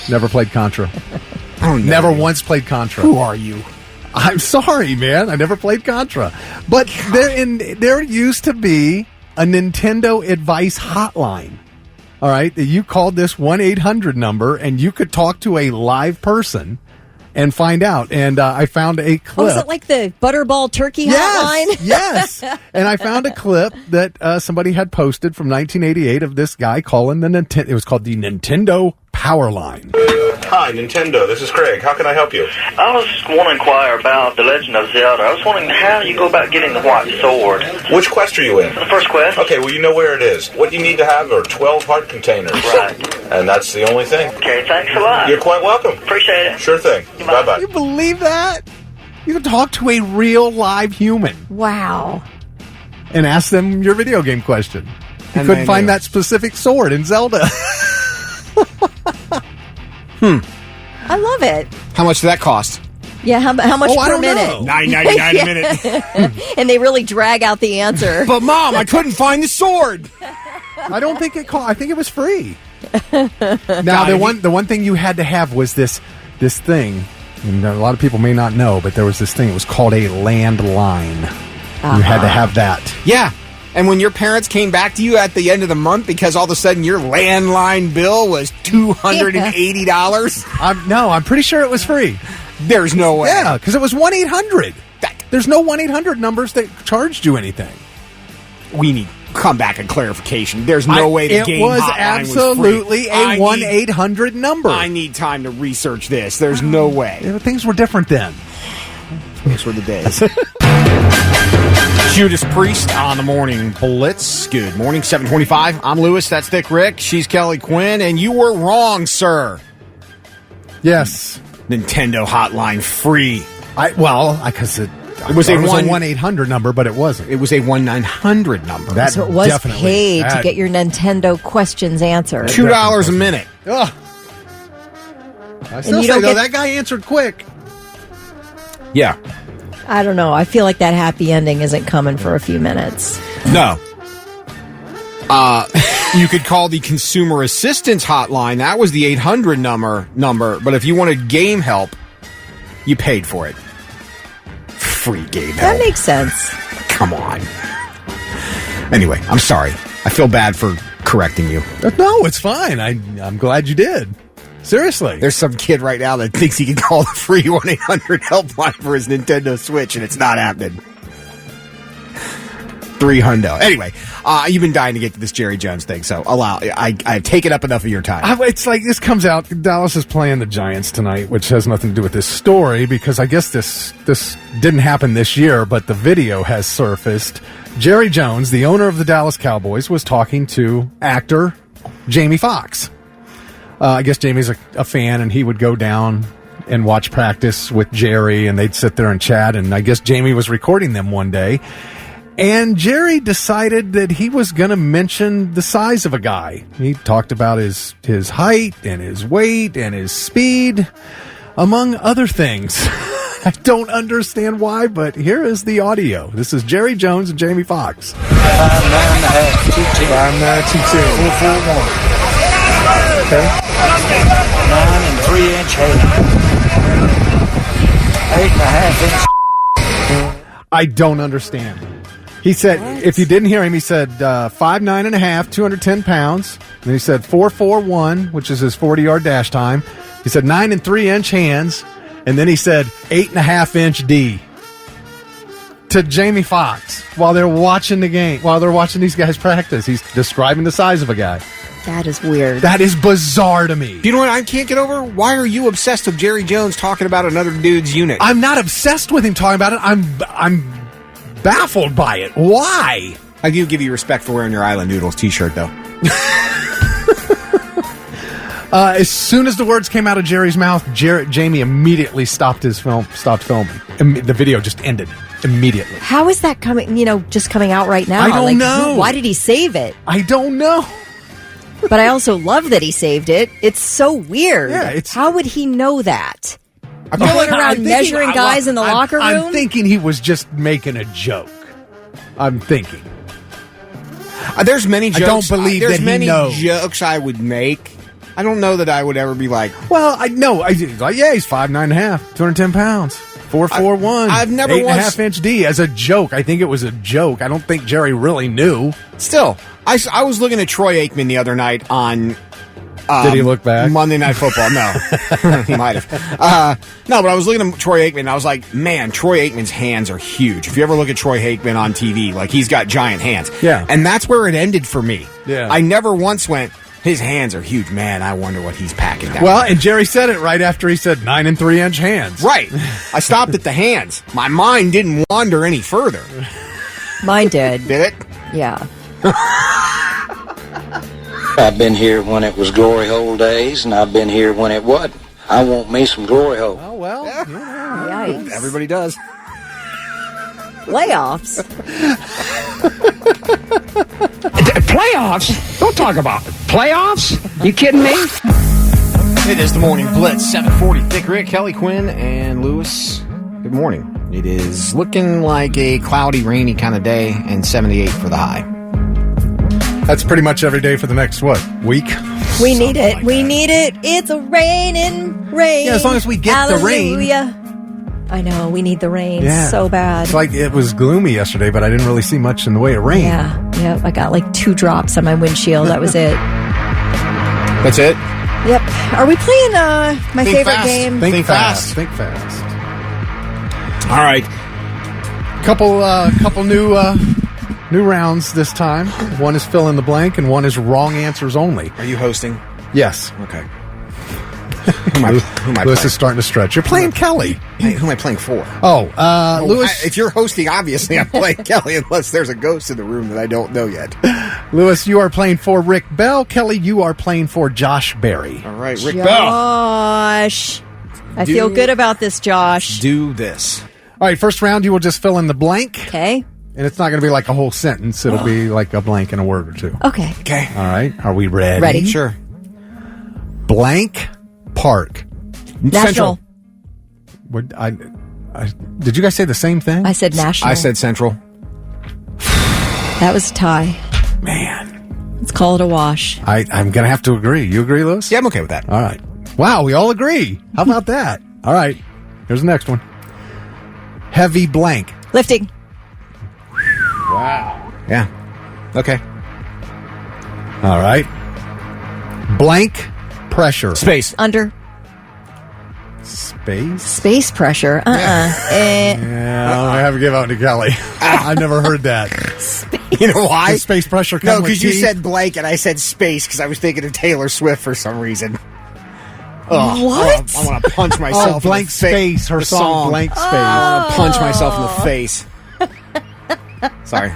Never played Contra. I don't know. Never once played Contra. Who are you? I'm sorry, man. I never played Contra. But there used to be a Nintendo advice hotline. All right, you called this 1-800 number, and you could talk to a live person and find out. And I found a clip. Oh, is it like the Butterball Turkey hotline? Yes. And I found a clip that somebody had posted from 1988 of this guy calling the Nintendo. It was called the Nintendo Power Line. Hi, Nintendo. This is Craig. How can I help you? I was want to inquire about The Legend of Zelda. I was wondering how you go about getting the white sword. Which quest are you in? The first quest. Okay, well, you know where it is. What you need to have are 12 heart containers. Right. And that's the only thing. Okay, thanks a lot. You're quite welcome. Appreciate it. Sure thing. Bye-bye. You believe that? You can talk to a real live human Wow. and ask them your video game question. You And couldn't they find knew. that specific sword in Zelda. I love it. How much did that cost? Yeah, how much Oh, I per don't minute? know. $9.99 a minute. And they really drag out the answer. But Mom, I couldn't find the sword. I don't think it cost. I think it was free. Now the one thing you had to have was this thing, and a lot of people may not know, but there was this thing. It was called a landline. You had to have that. Yeah. And when your parents came back to you at the end of the month because all of a sudden your landline bill was $280, I'm pretty sure it was free. there's no way. Yeah, because it was 1-800. There's no 1-800 numbers that charged you anything. We need come back and clarification. There's no way the it game was hotline absolutely was free. a 1-800 number. I need time to research this. There's no way. Yeah, things were different then. Those were the days. Judas Priest on the Morning Blitz. Good morning, 725. I'm Lewis. That's Thick Rick. She's Kelly Quinn. And you were wrong, sir. Yes. Nintendo hotline free. Because it was a 1-800 number, but it wasn't. It was a 1-900 number. That So it was definitely- paid to that- get your Nintendo questions answered. $2 a minute. Ugh. I still you say, don't though, get- that guy answered quick. Yeah. I don't know. I feel like that happy ending isn't coming for a few minutes. No. You could call the consumer assistance hotline. That was the 800 number. But if you wanted game help, you paid for it. Free game help. That makes sense. Come on. Anyway, I'm sorry. I feel bad for correcting you. No, it's fine. I'm glad you did. Seriously. There's some kid right now that thinks he can call the free 1-800 helpline for his Nintendo Switch, and it's not happening. $300. Anyway, you've been dying to get to this Jerry Jones thing, so I've taken up enough of your time. It's like this comes out. Dallas is playing the Giants tonight, which has nothing to do with this story because I guess this didn't happen this year, but the video has surfaced. Jerry Jones, the owner of the Dallas Cowboys, was talking to actor Jamie Foxx. I guess Jamie's a fan, and he would go down and watch practice with Jerry, and they'd sit there and chat, and I guess Jamie was recording them one day. And Jerry decided that he was going to mention the size of a guy. He talked about his height and his weight and his speed, among other things. I don't understand why, but here is the audio. This is Jerry Jones and Jamie Foxx. 5'9.5", 210. 4'4", 441. Okay. 9 3-inch hair. 8.5 inch. I don't understand. He said, if you didn't hear him, he said 5'9.5", 210 pounds. And he said 4.41, which is his 40-yard dash time. He said 9 3-inch hands. And then he said 8.5-inch D to Jamie Foxx while they're watching the game, while they're watching these guys practice. He's describing the size of a guy. That is weird. That is bizarre to me. Do you know what I can't get over? Why are you obsessed with Jerry Jones talking about another dude's unit? I'm not obsessed with him talking about it. I'm baffled by it. Why? I do give you respect for wearing your Island Noodles t-shirt, though. As soon as the words came out of Jerry's mouth, Jamie immediately stopped filming. The video just ended immediately. How is that coming? Just coming out right now? I don't know. Why did he save it? I don't know. But I also love that he saved it. It's so weird. Yeah, how would he know that? I feel Going around measuring guys in the locker room? I'm thinking he was just making a joke. I'm thinking. There's many jokes. I don't believe there's that he many knows. jokes I would make. I don't know that I would ever be like, well, I know. He's 5'9.5", 210 pounds, 4'4'1". I've never 8.5 inch D as a joke. I think it was a joke. I don't think Jerry really knew. Still, I was looking at Troy Aikman the other night on. Did he look back? Monday Night Football? No, he might have. No, but I was looking at Troy Aikman, and I was like, man, Troy Aikman's hands are huge. If you ever look at Troy Aikman on TV, like, he's got giant hands. Yeah. And that's where it ended for me. Yeah. I never once went, his hands are huge. Man, I wonder what he's packing down. Well, and Jerry said it right after he said 9 and 3 inch hands. Right. I stopped at the hands. My mind didn't wander any further. Mine did. Did it? Yeah. I've been here when it was glory hole days, and I've been here when it wasn't. I want me some glory hole. Oh, well. Yeah. Yikes. Everybody does. Playoffs? Playoffs? Don't talk about it. Playoffs? You kidding me? It is the Morning Blitz, 740. Thick Rick, Kelly Quinn, and Lewis. Good morning. It is looking like a cloudy, rainy kind of day, and 78 for the high. That's pretty much every day for the next, week? We need it. We need it. It's a raining rain. Yeah, as long as we get the rain. Hallelujah. I know. We need the rain Yeah. so bad. It's like it was gloomy yesterday, but I didn't really see much in the way of rain. Yeah. Yep. I got like 2 drops on my windshield. That was it. That's it? Yep. Are we playing my Think favorite fast. game? Think fast. Think fast. All right. Couple new rounds this time. One is fill in the blank, and one is wrong answers only. Are you hosting? Yes. Okay. Who am I Lewis playing? is starting to stretch. You're playing Kelly. Hey, who am I playing for? Lewis. If you're hosting, obviously I'm playing Kelly, unless there's a ghost in the room that I don't know yet. Lewis, you are playing for Rick Bell. Kelly, you are playing for Josh Berry. All right, Rick Bell. Josh. I feel good about this, Josh. Do this. All right, first round, you will just fill in the blank. Okay. And it's not going to be like a whole sentence. It'll be like a blank in a word or two. Okay. Okay. All right. Are we ready? Ready. Sure. Blank Park. National. What, did you guys say the same thing? I said national. I said Central. That was a tie. Man. Let's call it a wash. I'm going to have to agree. You agree, Lewis? Yeah, I'm okay with that. All right. Wow, we all agree. How about that? All right. Here's the next one. Heavy blank. Lifting. Wow. Yeah. Okay. All right. Blank pressure. Space. Under. Space? Space pressure. Yeah, I have to give out to Kelly. I've never heard that. You know why? Does space pressure come No, with because you teeth? said blank and I said space because I was thinking of Taylor Swift for some reason. Oh, What? I want to punch myself. Blank in the fa- Space. Her the song, Blank Space. I want to punch myself in the face. Sorry.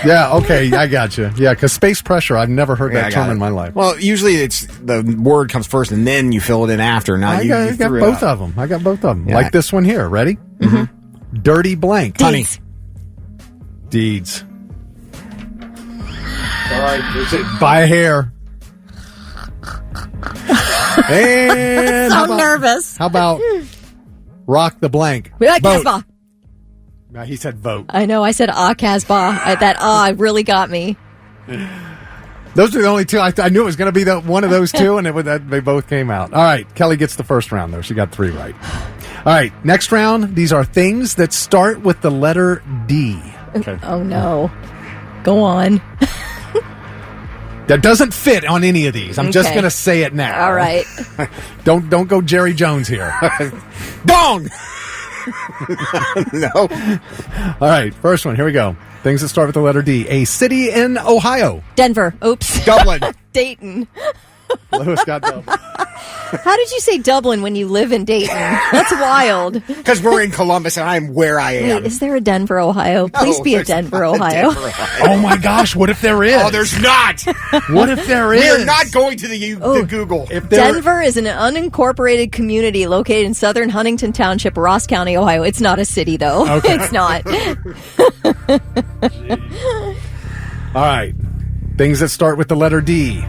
Yeah, okay, I got you. Yeah, because space pressure, I've never heard Yeah, I that got term it. in my life. Well, usually it's the word comes first and then you fill it in after. Now I got threw it both out. of them. I got both of them. Yeah. Like this one here. Ready? Mm-hmm. Dirty blank. Honey. Deeds. Deeds. All right. By a hair. And I'm nervous. How about rock the blank? We like Vote. Casbah. No, he said vote. I know. I said Casbah. That really got me. Those are the only two. I knew it was going to be one of those two, and they both came out. All right. Kelly gets the first round, though. She got 3 right. All right. Next round. These are things that start with the letter D. Okay. Oh, no. Go on. That doesn't fit on any of these. I'm just Okay. going to say it now. All right. Don't go Jerry Jones here. Dong! No. All right. First one. Here we go. Things that start with the letter D. A city in Ohio. Denver. Oops. Dublin. Dayton. Lewis got Dublin. How did you say Dublin when you live in Dayton? That's wild. Because we're in Columbus and I'm where I am. Wait, is there a Denver, Ohio? Please be a Denver, Ohio. Oh my gosh, what if there is? Oh, there's not. What if there is? We are not going to the Google. If there, Denver is an unincorporated community located in southern Huntington Township, Ross County, Ohio. It's not a city, though. Okay. It's not. All right. Things that start with the letter D.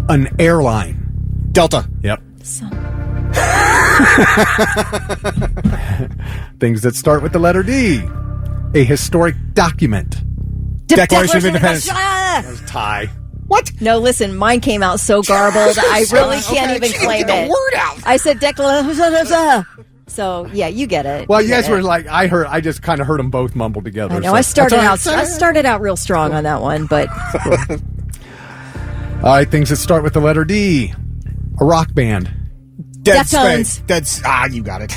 An airline. Delta. Yep. Things that start with the letter D. A historic document. Declaration of Independence. That was tie. What? No, listen, mine came out so garbled, I really can't even claim get it. the word out. I said declaration. So, yeah, you get it. Well, You you guys get were it. like, I just kind of heard them both mumble together. I know. so. I started That's all right. out. I started out real strong on that one, but All right, things that start with the letter D. A rock band. Dead Deftones. Space. You got it.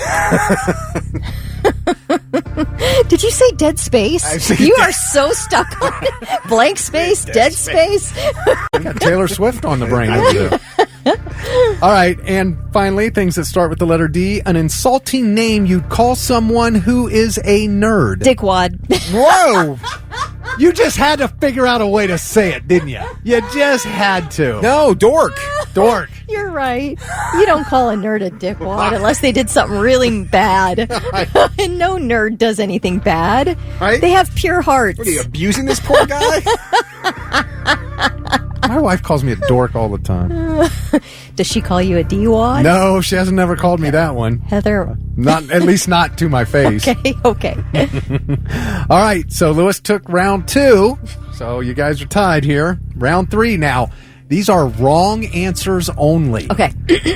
did you say Dead Space? I said You dead- are so stuck on it. Blank space, Dead Space. I got Taylor Swift on the brain over there. All right, and finally, things that start with the letter D. An insulting name you'd call someone who is a nerd. Dickwad. Whoa. You just had to figure out a way to say it, didn't you? You just had to. No, dork. Dork. You're right. You don't call a nerd a dickwad unless they did something really bad. And no nerd does anything bad. Right? They have pure hearts. What are you, abusing this poor guy? My wife calls me a dork all the time. Does she call you a D-wad? No, she hasn't never called me that one. Heather. Not at least not to my face. Okay. All right, so Lewis took round 2. So you guys are tied here. Round 3 now. These are wrong answers only. Okay.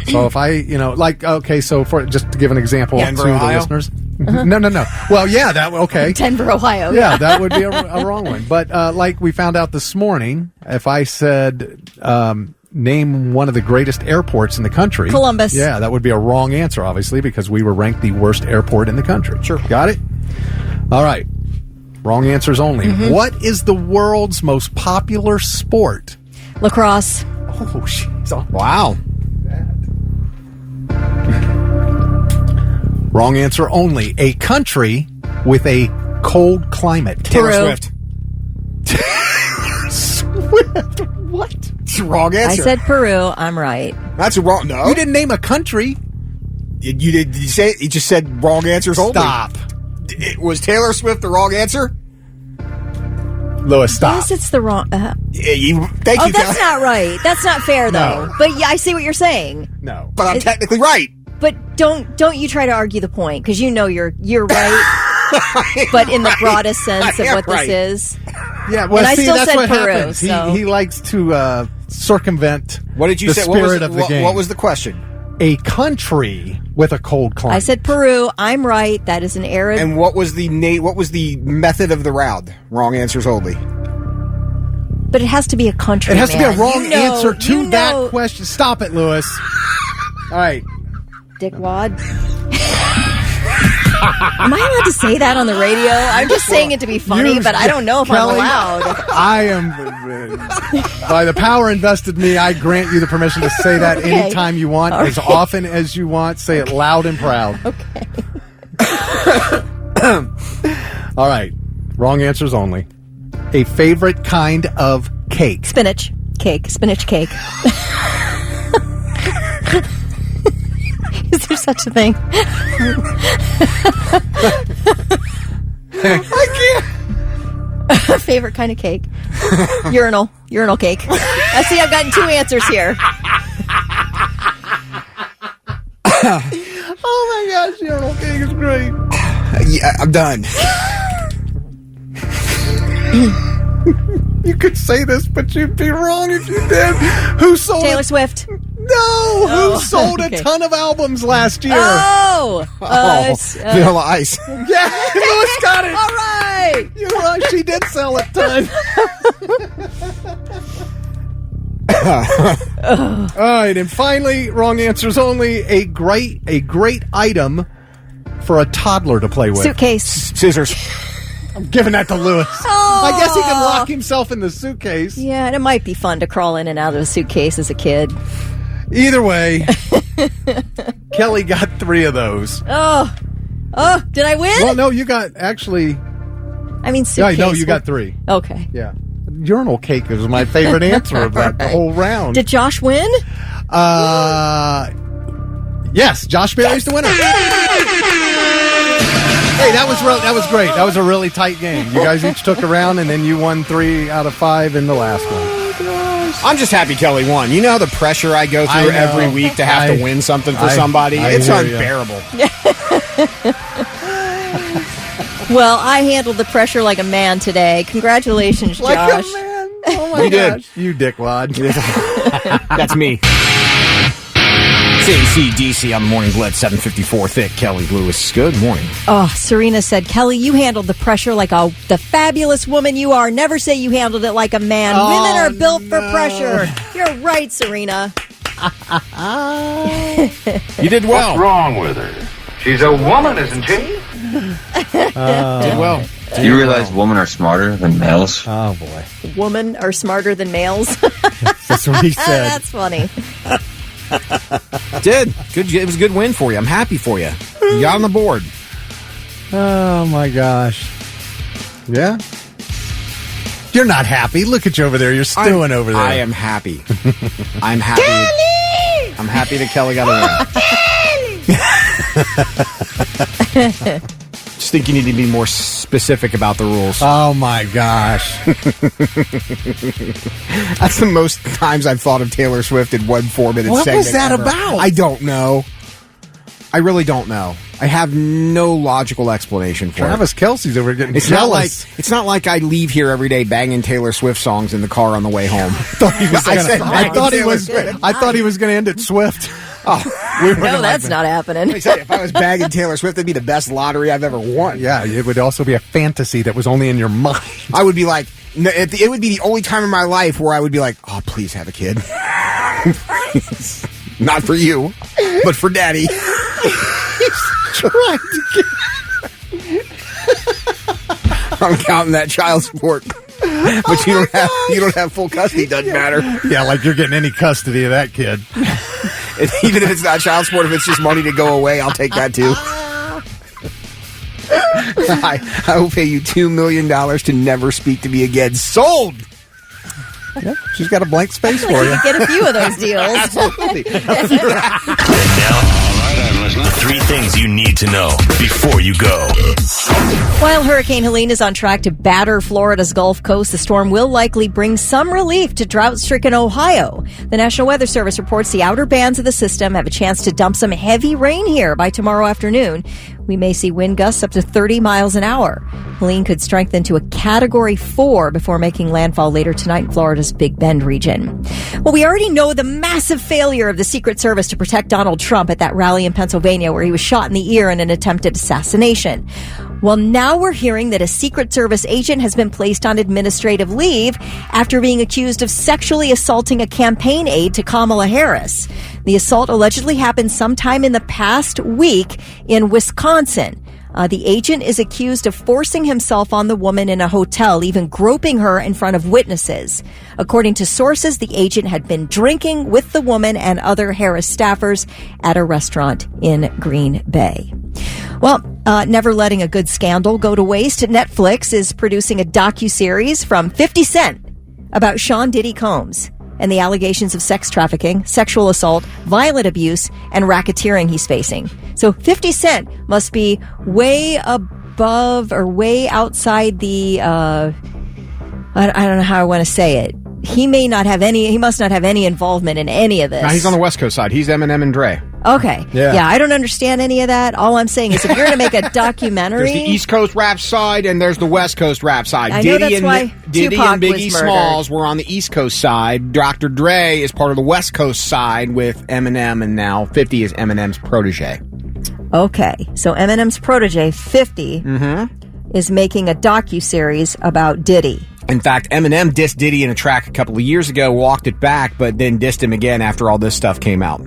So if so for just to give an example Denver, to the Ohio? listeners. No. Well, yeah, okay. Denver, Ohio. Yeah, that would be a wrong one. But like we found out this morning, if I said name one of the greatest airports in the country. Columbus. Yeah, that would be a wrong answer, obviously, because we were ranked the worst airport in the country. Sure. Got it? All right. Wrong answers only. Mm-hmm. What is the world's most popular sport? Lacrosse. Oh, jeez. Wow. Wrong answer only. A country with a cold climate. Taylor Peru. Swift. Swift. What? It's a wrong answer. I said Peru. I'm right. That's a wrong. No. You didn't name a country. You did. Did you say it? You just said wrong answers only. Stop. Was Taylor Swift the wrong answer? Lewis, stop. Yes, it's the wrong. Thank Oh, you. that's not right. That's not fair, though. No. But yeah, I see what you're saying. No. But I'm technically right. But don't you try to argue the point because you know you're right. But in the broadest sense of I am what right. this is. Yeah, well, And I see, still that's said what Peru, happens. so- He likes to circumvent What did you the say? spirit of the game. What was the question? A country with a cold climate. I said Peru. I'm right. That is an arid. And what was the what was the method of the round? Wrong answers only. But it has to be a country. It has to be a man. wrong You know- answer to you that know- question. Stop it, Lewis. All right. Dickwad. Am I allowed to say that on the radio? I'm just saying it to be funny, but I don't know if Kelly, I'm allowed. I am, by the power invested in me, I grant you the permission to say that Okay. anytime you want, All as right. often as you want. Say it loud and proud. Okay. All right. Wrong answers only. A favorite kind of cake. Spinach cake. Spinach cake. Is there such a thing? I can't. Favorite kind of cake? Urinal cake. I see. I've gotten 2 answers here. Oh my gosh, urinal cake is great. Yeah, I'm done. You could say this, but you'd be wrong if you did. Who sold Taylor Swift. No, who sold okay. a ton of albums last year? Vanilla Ice. Yeah, Lewis got it. All right. You're right, she did sell a ton. All right, and finally, wrong answers only. A great item for a toddler to play with. Suitcase. Scissors. I'm giving that to Lewis. Oh, I guess he can lock himself in the suitcase. Yeah, and it might be fun to crawl in and out of a suitcase as a kid. Either way, Kelly got 3 of those. Oh, did I win? Well, no, you got suitcase. Yeah, no, you got 3. Okay. Yeah. Urinal cake is my favorite answer of that whole round. Did Josh win? Yes, Josh Berry's the winner. Hey, that was great. That was a really tight game. You guys each took a round, and then you won 3 out of 5 in the last one. I'm just happy Kelly won. You know the pressure I go through every week to have to win something for somebody? It's unbearable. Well, I handled the pressure like a man today. Congratulations, Josh. Like a man. Oh my gosh. You dickwad. That's me. CDC on the Morning Blitz, 7:54 thick. Kelly Lewis, good morning. Oh, Serena said, Kelly, you handled the pressure like the fabulous woman you are. Never say you handled it like a man. Women are built for pressure. You're right, Serena. You did well. What's wrong with her? She's a woman, isn't she? Did well. Do you realize women are smarter than males? Oh, boy. Women are smarter than males. That's what he said. That's funny. Did. Good. It was a good win for you. I'm happy for you. You got on the board. Oh, my gosh. Yeah? You're not happy. Look at you over there. You're stewing over there. I am happy. I'm happy. Kelly! I'm happy that Kelly got a win. Just think you need to be more specific about the rules. Oh, my gosh. That's the most times I've thought of Taylor Swift in one 4-minute segment. What was that ever. about? I don't know. I really don't know. I have no logical explanation for Travis it. Kelce's over getting It's jealous. It's not like I leave here every day banging Taylor Swift songs in the car on the way home. I thought he was going to end it Swift. Oh, no, that's not happening. Let me tell you, if I was bagging Taylor Swift, it'd be the best lottery I've ever won. Yeah, it would also be a fantasy that was only in your mind. I would be like, it would be the only time in my life where I would be like, oh, please have a kid. Not for you, but for Daddy. He's trying to get... I'm counting that child support. But you don't have full custody, doesn't matter. Yeah, like you're getting any custody of that kid. Even if it's not child support, if it's just money to go away, I'll take that too. I will pay you $2 million to never speak to me again. Sold! Yep, she's got a blank space for you. You get a few of those deals. Absolutely. And now, all right, I'm listening. 3 things you need to know before you go. While Hurricane Helene is on track to batter Florida's Gulf Coast, the storm will likely bring some relief to drought-stricken Ohio. The National Weather Service reports the outer bands of the system have a chance to dump some heavy rain here by tomorrow afternoon. We may see wind gusts up to 30 miles an hour. Helene could strengthen to a Category 4 before making landfall later tonight in Florida's Big Bend region. Well, we already know the massive failure of the Secret Service to protect Donald Trump at that rally in Pennsylvania where he was shot in the ear in an attempted assassination. Well, now we're hearing that a Secret Service agent has been placed on administrative leave after being accused of sexually assaulting a campaign aide to Kamala Harris. The assault allegedly happened sometime in the past week in Wisconsin. The agent is accused of forcing himself on the woman in a hotel, even groping her in front of witnesses. According to sources, the agent had been drinking with the woman and other Harris staffers at a restaurant in Green Bay. Well, never letting a good scandal go to waste, Netflix is producing a docuseries from 50 Cent about Sean Diddy Combs and the allegations of sex trafficking, sexual assault, violent abuse, and racketeering he's facing. So 50 Cent must be way above or way outside the, I don't know how I want to say it. He must not have any involvement in any of this. No, he's on the West Coast side. He's Eminem and Dre. Okay. Yeah, I don't understand any of that. All I'm saying is if you're going to make a documentary... There's the East Coast rap side and there's the West Coast rap side. I know that's why Diddy Tupac and Biggie was murdered. Smalls were on the East Coast side. Dr. Dre is part of the West Coast side with Eminem, and now 50 is Eminem's protege. Okay, so Eminem's protege, 50, is making a docuseries about Diddy. In fact, Eminem dissed Diddy in a track a couple of years ago, walked it back, but then dissed him again after all this stuff came out.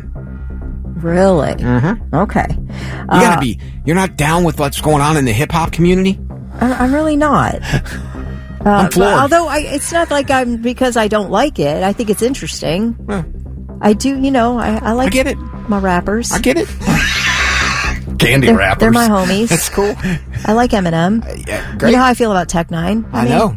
Really? Okay. You're not down with what's going on in the hip-hop community? I'm really not. I'm floored. Although it's not like because I don't like it. I think it's interesting. I do, I like I get it. My rappers. I get it. Candy rappers. They're my homies. That's cool. I like Eminem. Yeah, great. You know how I feel about Tech Nine? I know.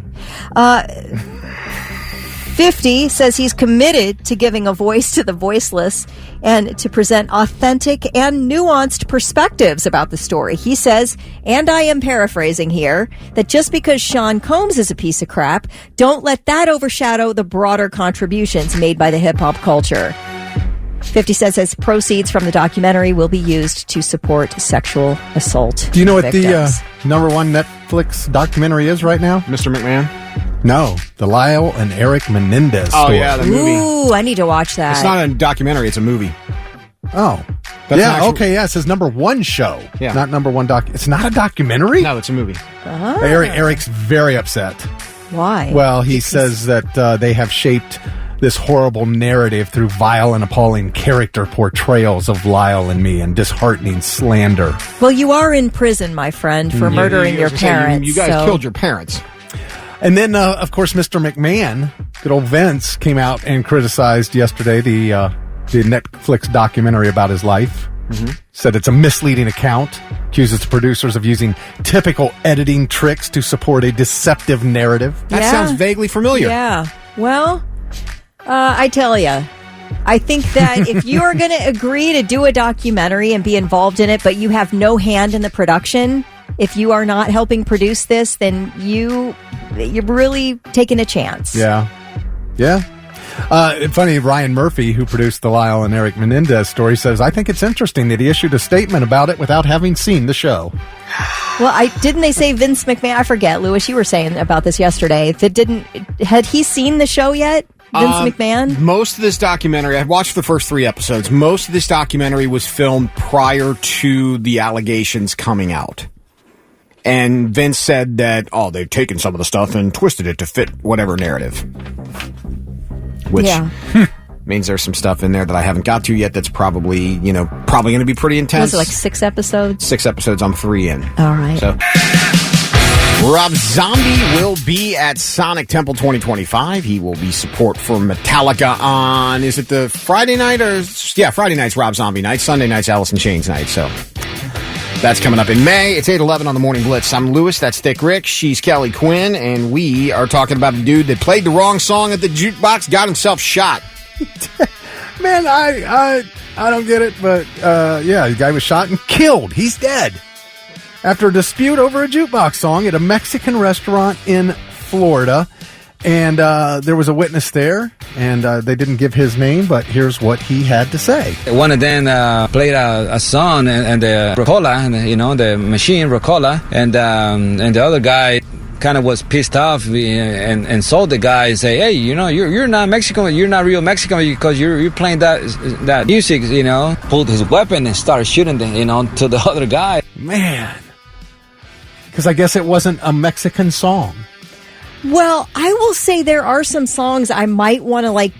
50 says he's committed to giving a voice to the voiceless and to present authentic and nuanced perspectives about the story. He says, and I am paraphrasing here, that just because Sean Combs is a piece of crap, don't let that overshadow the broader contributions made by the hip-hop culture. 50 Cent says proceeds from the documentary will be used to support sexual assault. Do you know what victims. the number one Netflix documentary is right now? Mr. McMahon? No, the Lyle and Eric Menendez story. Oh, yeah, the movie. Ooh, I need to watch that. It's not a documentary, it's a movie. Oh. That's yeah, actual- okay, yeah, it says number one show. Yeah. Not number one doc. It's not a documentary? No, it's a movie. Eric's very upset. Why? Well, he says that they have shaped this horrible narrative through vile and appalling character portrayals of Lyle and me and disheartening slander. Well, you are in prison, my friend, for murdering your parents. You guys killed your parents. And then, of course, Mr. McMahon, good old Vince, came out and criticized yesterday the Netflix documentary about his life. Mm-hmm. Said it's a misleading account. Accuses the producers of using typical editing tricks to support a deceptive narrative. That sounds vaguely familiar. Yeah. Well, I tell you, I think that if you are going to agree to do a documentary and be involved in it, but you have no hand in the production, if you are not helping produce this, then you're really taking a chance. Yeah. Yeah. Funny, Ryan Murphy, who produced the Lyle and Eric Menendez story, says, I think it's interesting that he issued a statement about it without having seen the show. Well, didn't they say Vince McMahon? I forget, Louis, you were saying about this yesterday. Had he seen the show yet? Vince McMahon? Most of this documentary, I've watched the first 3 episodes. Most of this documentary was filmed prior to the allegations coming out. And Vince said that, they've taken some of the stuff and twisted it to fit whatever narrative. Which means there's some stuff in there that I haven't got to yet that's probably going to be pretty intense. Was it like 6 episodes? 6 episodes, I'm 3 in. All right. So, Rob Zombie will be at Sonic Temple 2025. He will be support for Metallica on, is it the Friday night Friday night's Rob Zombie night. Sunday night's Alice in Chains night. So that's coming up in May. It's 8:11 on the Morning Blitz. I'm Lewis. That's Thick Rick. She's Kelly Quinn. And we are talking about a dude that played the wrong song at the jukebox, got himself shot. Man, I don't get it, but the guy was shot and killed. He's dead. After a dispute over a jukebox song at a Mexican restaurant in Florida. And there was a witness there, and they didn't give his name, but here's what he had to say. One of them played a song and the Rocola, the machine Rocola, and the other guy kind of was pissed off and saw the guy and say, hey, you're not Mexican, you're not real Mexican because you're playing that music, pulled his weapon and started shooting to the other guy. Man. Because I guess it wasn't a Mexican song. Well, I will say there are some songs I might want to,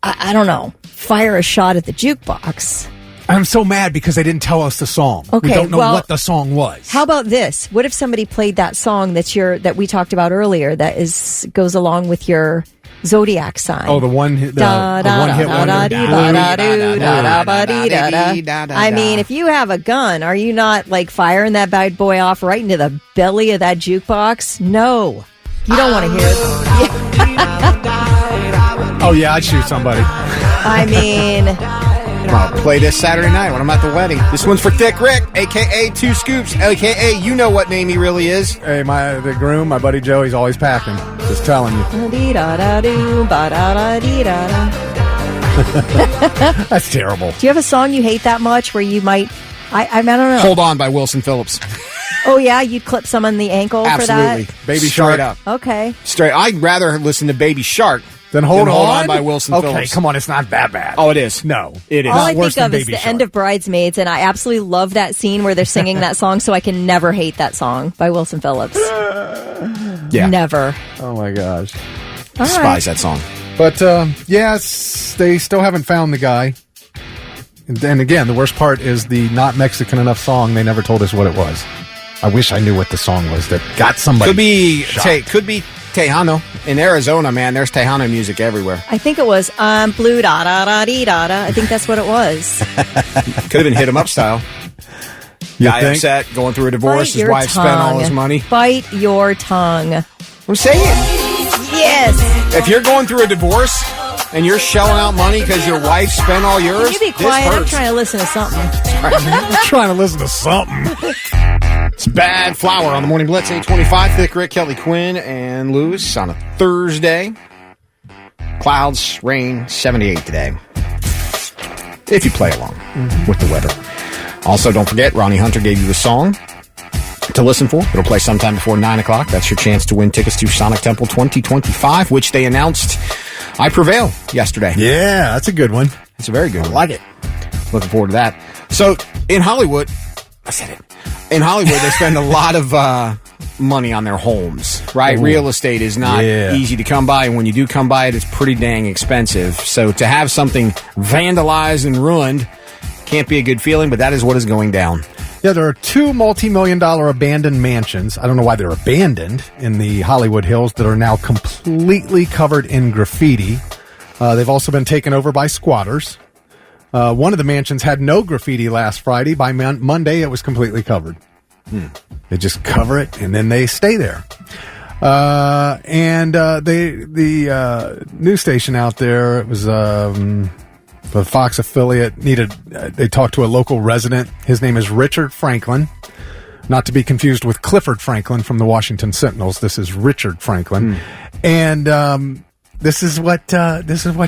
I don't know, fire a shot at the jukebox. I'm so mad because they didn't tell us the song. Okay, we don't know what the song was. How about this? What if somebody played that song that we talked about earlier that goes along with your zodiac sign? Oh, the one hit wonder. I mean, if you have a gun, are you not firing that bad boy off right into the belly of that jukebox? No. You don't want to hear it. Oh, yeah, I'd shoot somebody. I mean, I'll play this Saturday night when I'm at the wedding. This one's for Thick Rick, a.k.a. Two Scoops, a.k.a. you know what name he really is. Hey, the groom, my buddy Joe, he's always packing. Just telling you. That's terrible. Do you have a song you hate that much where you might... I don't know. Hold On by Wilson Phillips. Oh, yeah? You'd clip someone the ankle for that? Absolutely. Baby Shark. Up. Okay. Straight. I'd rather listen to Baby Shark Then Hold On by Wilson Phillips. Phillips. Okay, come on, it's not that bad. Oh, it is. No, it is. All I think of is the end of Bridesmaids, and I absolutely love that scene where they're singing that song, so I can never hate that song by Wilson Phillips. Yeah. Never. Oh, my gosh. Despise that song. But, yes, they still haven't found the guy. And again, the worst part is the not Mexican enough song. They never told us what it was. I wish I knew what the song was that got somebody. Could be Tejano. In Arizona, man, there's Tejano music everywhere. I think it was I'm blue da da da dee da da. I think that's what it was. Could have been Hit 'em Up style. Guy upset, going through a divorce, his wife spent all his money. Bite your tongue. I'm saying. Yes. If you're going through a divorce and you're shelling out money because your wife spent all yours, Can you be quiet? I'm trying to listen to something. I'm trying to listen to something. It's Bad Flower on the Morning Blitz, 825. Thick Rick, Kelly Quinn, and Lewis on a Thursday. Clouds, rain, 78 today. If you play along with the weather. Also, don't forget, Ronnie Hunter gave you the song to listen for. It'll play sometime before 9 o'clock. That's your chance to win tickets to Sonic Temple 2025, which they announced I Prevail yesterday. Yeah, that's a good one. It's a very good one. I like it. Looking forward to that. So, in Hollywood, I said it. In Hollywood, they spend a lot of money on their homes, right? Ooh. Real estate is not easy to come by, and when you do come by it, it's pretty dang expensive. So to have something vandalized and ruined can't be a good feeling, but that is what is going down. Yeah, there are 2 multi-million-dollar abandoned mansions. I don't know why they're abandoned in the Hollywood Hills that are now completely covered in graffiti. They've also been taken over by squatters. One of the mansions had no graffiti last Friday. By Monday, it was completely covered. They just cover it, and then they stay there. The news station out there, it was the Fox affiliate, they talked to a local resident. His name is Richard Franklin. Not to be confused with Clifford Franklin from the Washington Sentinels. This is Richard Franklin. And this is what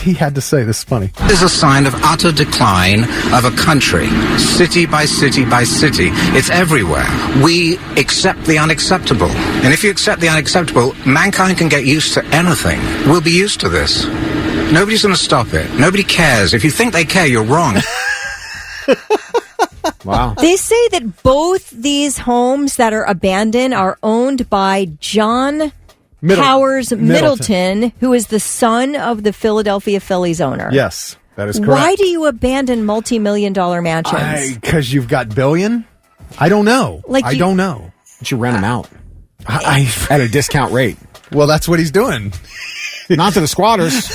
he had to say. This is funny. It is a sign of utter decline of a country, city by city by city. It's everywhere. We accept the unacceptable. And if you accept the unacceptable, mankind can get used to anything. We'll be used to this. Nobody's going to stop it. Nobody cares. If you think they care, you're wrong. Wow. They say that both these homes that are abandoned are owned by John Powers Middleton, who is the son of the Philadelphia Phillies owner. Yes, that is correct. Why do you abandon multi-million-dollar mansions? Because you've got billion? I don't know. I don't know. But you rent them out. At a discount rate. Well, that's what he's doing. Not to the squatters.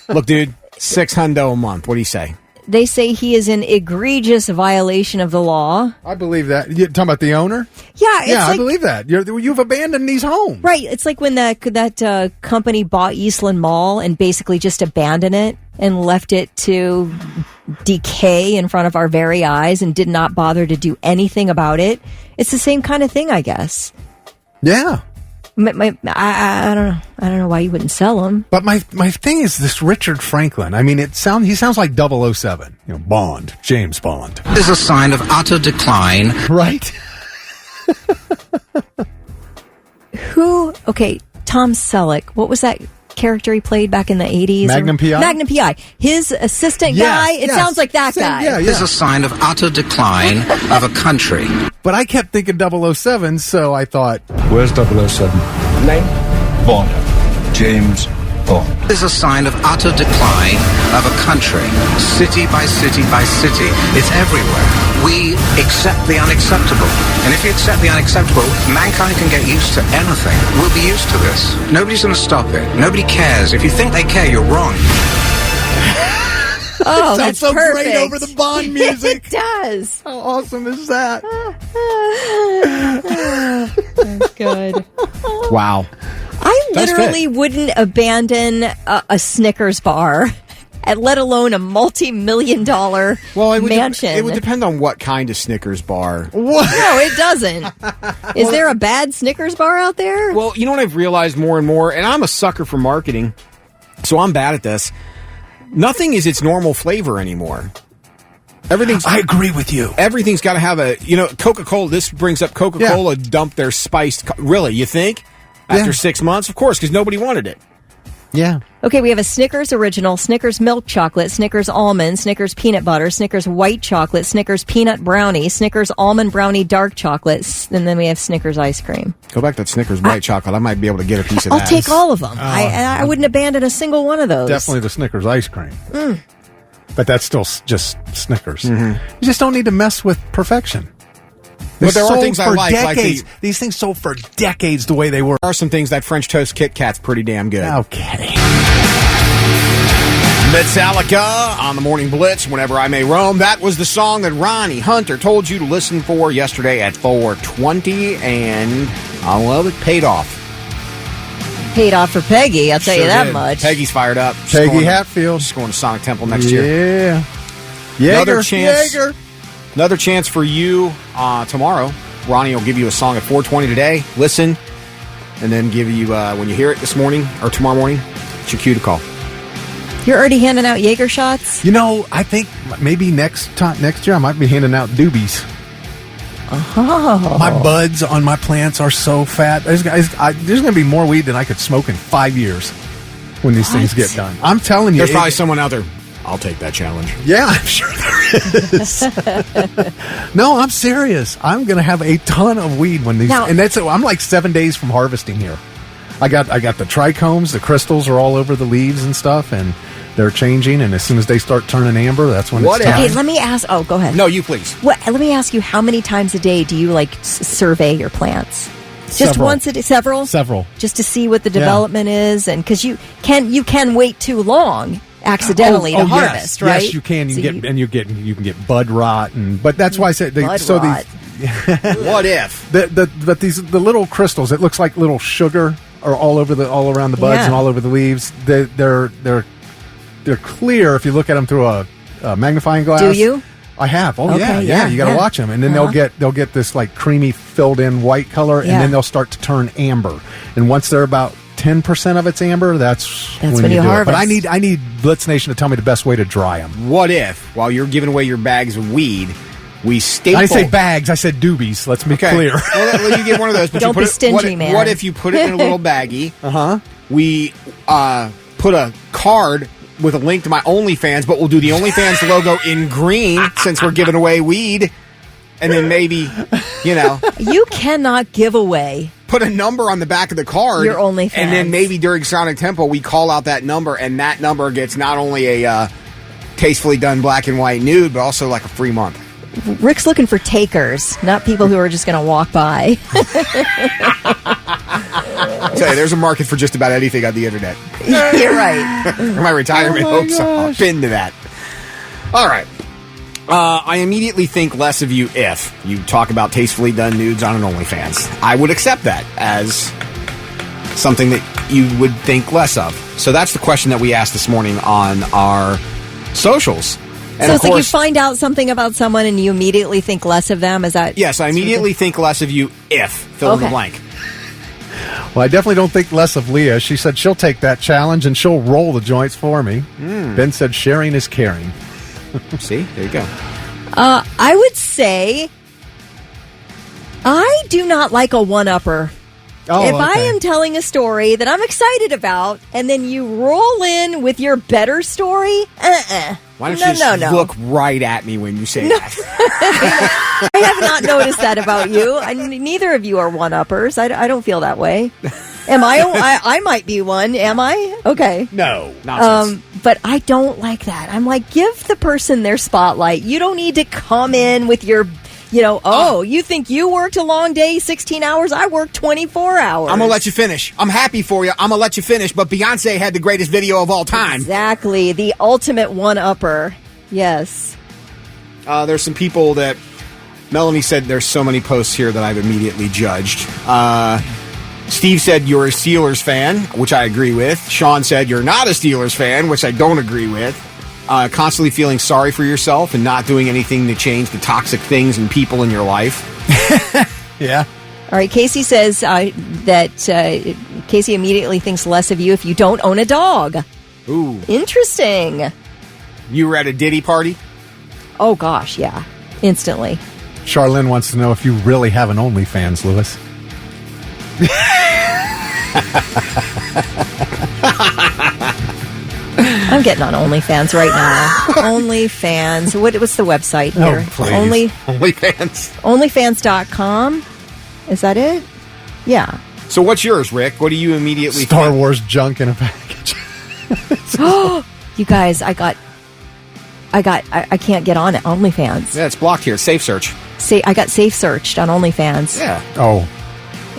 Look, dude, $600 a month. What do you say? They say he is in egregious violation of the law. I believe that. You're talking about the owner? Yeah, it's I believe that. You've abandoned these homes. Right. It's like when that company bought Eastland Mall and basically just abandoned it and left it to decay in front of our very eyes and did not bother to do anything about it. It's the same kind of thing, I guess. Yeah. I don't know. I don't know why you wouldn't sell them. But my thing is this Richard Franklin. I mean, he sounds like 007. Bond, James Bond. It is a sign of utter decline. Right? Okay, Tom Selleck. What was that character he played back in the 80s? Magnum P.I.? Magnum P.I. His assistant guy? It sounds like that guy. It is a sign of utter decline of a country. But I kept thinking 007, so I thought... Where's 007? Name? Bond. James Bond. It is a sign of utter decline of a country, city by city by city. It's everywhere. We accept the unacceptable. And if you accept the unacceptable, mankind can get used to anything. We'll be used to this. Nobody's going to stop it. Nobody cares. If you think they care, you're wrong. Oh, it sounds so perfect. great over the Bond music. It does. How awesome is that? That's good. Wow. I literally wouldn't abandon a Snickers bar, let alone a multi-million-dollar mansion. It would depend on what kind of Snickers bar. What? No, it doesn't. Is there a bad Snickers bar out there? Well, you know what I've realized more and more, and I'm a sucker for marketing, so I'm bad at this. Nothing is its normal flavor anymore. I agree with you. Everything's got to have Coca-Cola. This brings up Coca-Cola dumped their spiced. Really, you think? After 6 months? Of course, because nobody wanted it. Yeah. Okay, we have a Snickers Original, Snickers Milk Chocolate, Snickers Almond, Snickers Peanut Butter, Snickers White Chocolate, Snickers Peanut Brownie, Snickers Almond Brownie Dark Chocolate, and then we have Snickers Ice Cream. Go back to that Snickers White Chocolate. I might be able to get a piece of that. I'll take all of them. I wouldn't abandon a single one of those. Definitely the Snickers Ice Cream. But that's still just Snickers. You just don't need to mess with perfection. But there are sold things I for like decades. like These things sold for decades the way they were. There are some things that French toast Kit Kat's pretty damn good. Okay. Metallica on the Morning Blitz, Whenever I May Roam. That was the song that Ronnie Hunter told you to listen for yesterday at 4:20, and I love it. Paid off. Paid off for Peggy, I'll tell you that did. much. Peggy's fired up. Peggy Hatfield. She's going to Sonic Temple next year. Yeah. Another chance. Jaeger. Another chance for you tomorrow. Ronnie will give you a song at 4:20 today. Listen, and then give you, when you hear it this morning or tomorrow morning, it's your cue to call. You're already handing out Jaeger shots? You know, I think maybe next year I might be handing out doobies. Oh. My buds on my plants are so fat. There's going to be more weed than I could smoke in 5 years when these things get done. I'm telling you. There's probably someone out there. I'll take that challenge. Yeah, I'm sure there is. No, I'm serious. I'm going to have a ton of weed when these. And I'm like 7 days from harvesting here. I got the trichomes. The crystals are all over the leaves and stuff, and they're changing. And as soon as they start turning amber, that's when it's time. Okay, let me ask. Oh, go ahead. No, you please. Let me ask you. How many times a day do you survey your plants? Just Several. once a day? Several. Just to see what the development is, and because you can wait too long accidentally to harvest, right? Yes, you can. So You can get bud rot, but that's why I said Bud rot. What if but the little crystals? It looks like little sugar are all around the buds and all over the leaves. They're clear if you look at them through a magnifying glass. Do you? I have. Oh Okay, yeah. You got to watch them, and then they'll get this like creamy filled in white color, and then they'll start to turn amber. And once they're about 10% of its amber, that's when you do harvest. it. But I need Blitz Nation to tell me the best way to dry them. What if, while you're giving away your bags of weed, we staple... I didn't say bags, I said doobies. Let's be clear. Well, you get one of those. But Don't be stingy, man. What if you put it in a little baggie? We put a card with a link to my OnlyFans, but we'll do the OnlyFans logo in green since we're giving away weed. And then maybe, You cannot give away. Put a number on the back of the card. Your OnlyFans. And then maybe during Sonic Temple, we call out that number, and that number gets not only a tastefully done black and white nude, but also like a free month. Rick's looking for takers, not people who are just going to walk by. I tell you, there's a market for just about anything on the internet. You're right. My retirement hopes I'll pin to that. All right. I immediately think less of you if you talk about tastefully done nudes on an OnlyFans. I would accept that as something that you would think less of. So that's the question that we asked this morning on our socials. And so it's like you find out something about someone and you immediately think less of them? Is that... Yes, I immediately think less of you if, fill in the blank. Well, I definitely don't think less of Leah. She said she'll take that challenge and she'll roll the joints for me. Ben said sharing is caring. See? There you go. I would say I do not like a one-upper. If I am telling a story that I'm excited about and then you roll in with your better story, Why don't you just look right at me when you say that? I have not noticed that about you. Neither of you are one-uppers. I don't feel that way. Am I? I might be one. Am I? Okay. No. Nonsense. But I don't like that. I'm like, give the person their spotlight. You don't need to come in with your... you think you worked a long day, 16 hours? I worked 24 hours. I'm going to let you finish. I'm happy for you. I'm going to let you finish. But Beyonce had the greatest video of all time. Exactly. The ultimate one-upper. Yes. There's some people that... Melanie said there's so many posts here that I've immediately judged. Steve said you're a Steelers fan, which I agree with. Sean said you're not a Steelers fan, which I don't agree with. Constantly feeling sorry for yourself and not doing anything to change the toxic things and people in your life. Yeah. All right, Casey says that Casey immediately thinks less of you if you don't own a dog. Ooh. Interesting. You were at a Diddy party? Oh, gosh, yeah. Instantly. Charlene wants to know if you really have an OnlyFans, Lewis. I'm getting on OnlyFans right now. OnlyFans. What's the website here? OnlyFans. Onlyfans.com. Is that it? Yeah. So what's yours, Rick? What do you immediately Star Wars junk in a package. You guys, I can't get on it. OnlyFans. Yeah, it's blocked here. Safe search. I got safe searched on OnlyFans. Yeah. Oh.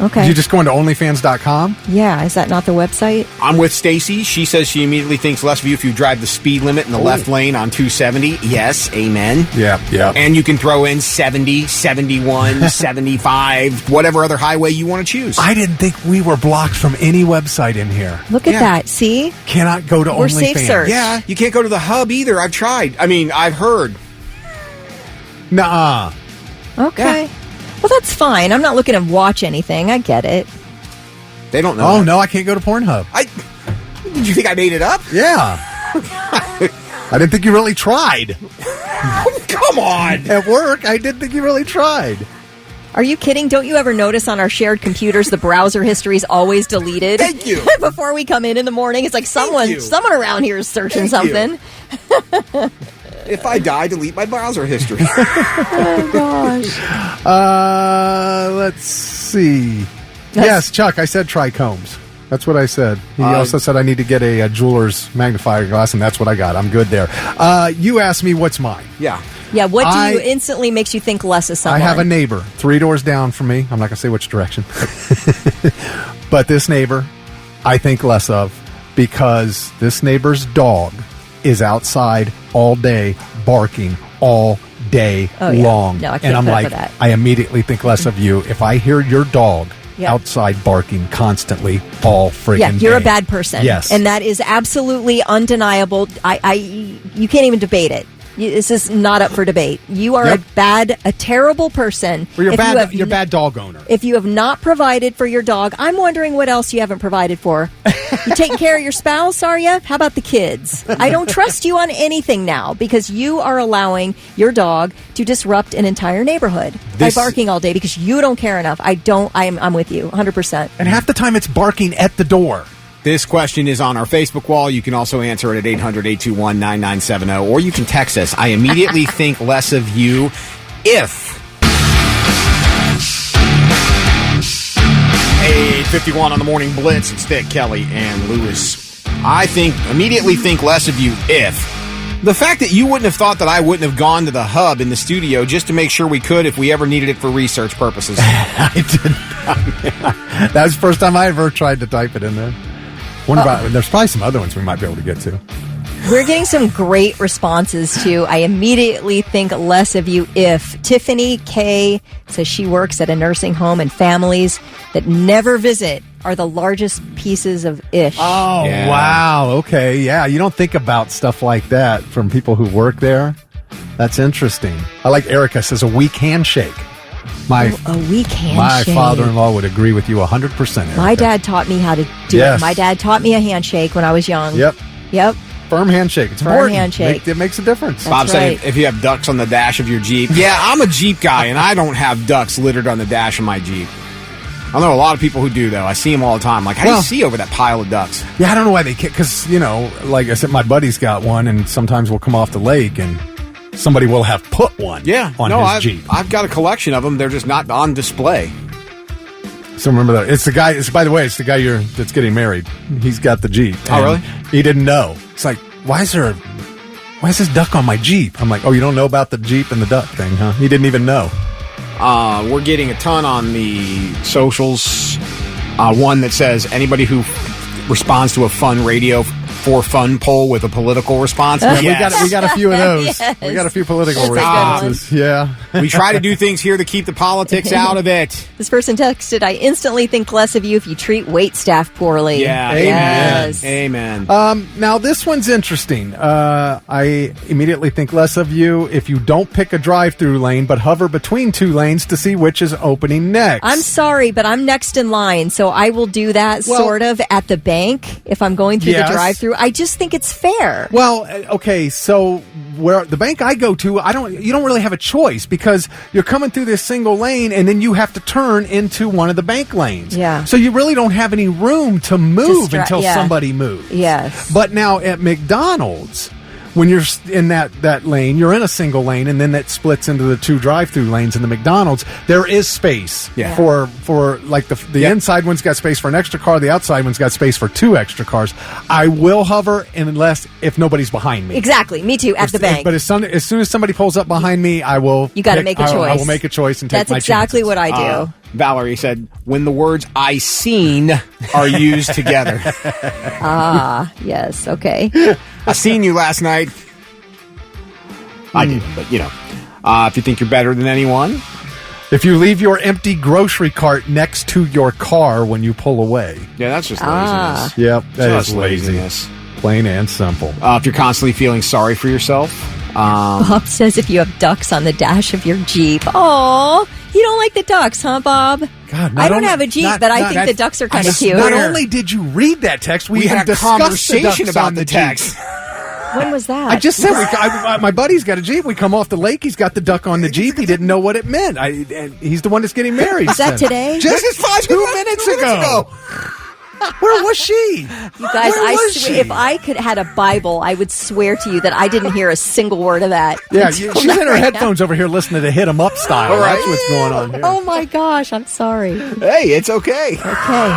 Okay. Did you just go into OnlyFans.com? Yeah, is that not the website? I'm with Stacy. She says she immediately thinks less of you if you drive the speed limit in the left lane on 270. Yes, amen. Yeah. And you can throw in 70, 71, 75, whatever other highway you want to choose. I didn't think we were blocked from any website in here. Look at that. See? Cannot go to OnlyFans. We're safe search. Yeah, you can't go to the hub either. I've tried. I mean, I've heard. Nuh-uh. Okay. Yeah. Well, that's fine. I'm not looking to watch anything. I get it. They don't know. Oh, no, I can't go to Pornhub. Did you think I made it up? Yeah. I didn't think you really tried. Come on. At work, I didn't think you really tried. Are you kidding? Don't you ever notice on our shared computers the browser history is always deleted? Thank you. Before we come in the morning, it's like someone around here is searching something. If I die, delete my browser history. Oh, gosh. Let's see. Yes, Chuck, I said try combs. That's what I said. He also said I need to get a jeweler's magnifier glass, and that's what I got. I'm good there. You asked me what's mine. Yeah. Yeah, what do you instantly makes you think less of someone? I have a neighbor 3 doors down from me. I'm not going to say which direction. But this neighbor, I think less of because this neighbor's dog is outside all day barking all day long. No, I can't and I'm put up like, with that. I immediately think less of you if I hear your dog outside barking constantly all freaking day. Yeah, you're a bad person. Yes. And that is absolutely undeniable. You can't even debate it. This is not up for debate. You are a terrible person. Or you're a bad dog owner. If you have not provided for your dog, I'm wondering what else you haven't provided for. You taking care of your spouse, are you? How about the kids? I don't trust you on anything now because you are allowing your dog to disrupt an entire neighborhood by barking all day because you don't care enough. I'm with you 100%. And half the time it's barking at the door. This question is on our Facebook wall. You can also answer it at 800-821-9970, or you can text us. I immediately think less of you if... 8:51 on the Morning Blitz. It's Dick, Kelly, and Lewis. I immediately think less of you if... The fact that you wouldn't have thought that I wouldn't have gone to the hub in the studio just to make sure we could if we ever needed it for research purposes. I did. That was the first time I ever tried to type it in there. There's probably some other ones we might be able to get to. We're getting some great responses to I immediately think less of you if. Tiffany K says she works at a nursing home and families that never visit are the largest pieces of ish. Oh, wow. Okay. Yeah. You don't think about stuff like that from people who work there. That's interesting. I like Erica says a weak handshake. A weak handshake. My father-in-law would agree with you 100%. Erica. My dad taught me how to do it. My dad taught me a handshake when I was young. Yep. Firm handshake. It's firm important. handshake. It makes a difference. Bob said if you have ducks on the dash of your Jeep. Yeah, I'm a Jeep guy, and I don't have ducks littered on the dash of my Jeep. I know a lot of people who do, though. I see them all the time. Like, how do you see over that pile of ducks? Yeah, I don't know why they can't. Because, like I said, my buddy's got one, and sometimes we'll come off the lake, and somebody will have put one on his Jeep. I've got a collection of them. They're just not on display. So remember that. It's the guy, by the way, it's the guy that's getting married. He's got the Jeep. Oh, really? He didn't know. It's like, why is this duck on my Jeep? I'm like, oh, you don't know about the Jeep and the duck thing, huh? He didn't even know. We're getting a ton on the socials. One that says anybody who responds to a fun radio for fun poll with a political response. Yeah, we got a few of those. Yes. We got a few political responses. Yeah. We try to do things here to keep the politics out of it. This person texted, I instantly think less of you if you treat wait staff poorly. Yeah. Yes. Amen. Now, this one's interesting. I immediately think less of you if you don't pick a drive-through lane, but hover between 2 lanes to see which is opening next. I'm sorry, but I'm next in line, so I will do that sort of at the bank if I'm going through the drive-through. I just think it's fair. Well, okay, so where the bank I go to, you don't really have a choice because you're coming through this single lane and then you have to turn into one of the bank lanes. Yeah. So you really don't have any room to move until somebody moves. Yes. But now at McDonald's, when you're in that lane, you're in a single lane, and then that splits into the 2 drive-through lanes in the McDonald's. There is space for like the inside one's got space for an extra car, the outside one's got space for 2 extra cars. I will hover if nobody's behind me. Exactly, me too. At the bank, but as soon as somebody pulls up behind me, I will. You got to make a choice. I will make a choice and take That's my exactly chances. what I do. Valerie said, when the words "I seen" are used together. Yes, okay. I seen you last night. I didn't, but if you think you're better than anyone. If you leave your empty grocery cart next to your car when you pull away. Yeah, that's just laziness. Yep, that Just is laziness. Plain and simple. If you're constantly feeling sorry for yourself. Bob says if you have ducks on the dash of your Jeep. Oh, you don't like the ducks, huh, Bob? God, I don't have a Jeep, but I think the ducks are kind of cute. Not only did you read that text, we had a conversation about the text. When was that? I just said, my buddy's got a Jeep. We come off the lake. He's got the duck on the Jeep. He didn't know what it meant. And he's the one that's getting married. Is that today? Just 2 minutes ago. Where was she? You guys, if I had a Bible, I would swear to you that I didn't hear a single word of that. Yeah, she's in her headphones over here listening to Hit 'Em Up style. Right. That's what's going on here. Oh my gosh, I'm sorry. Hey, it's okay. Okay.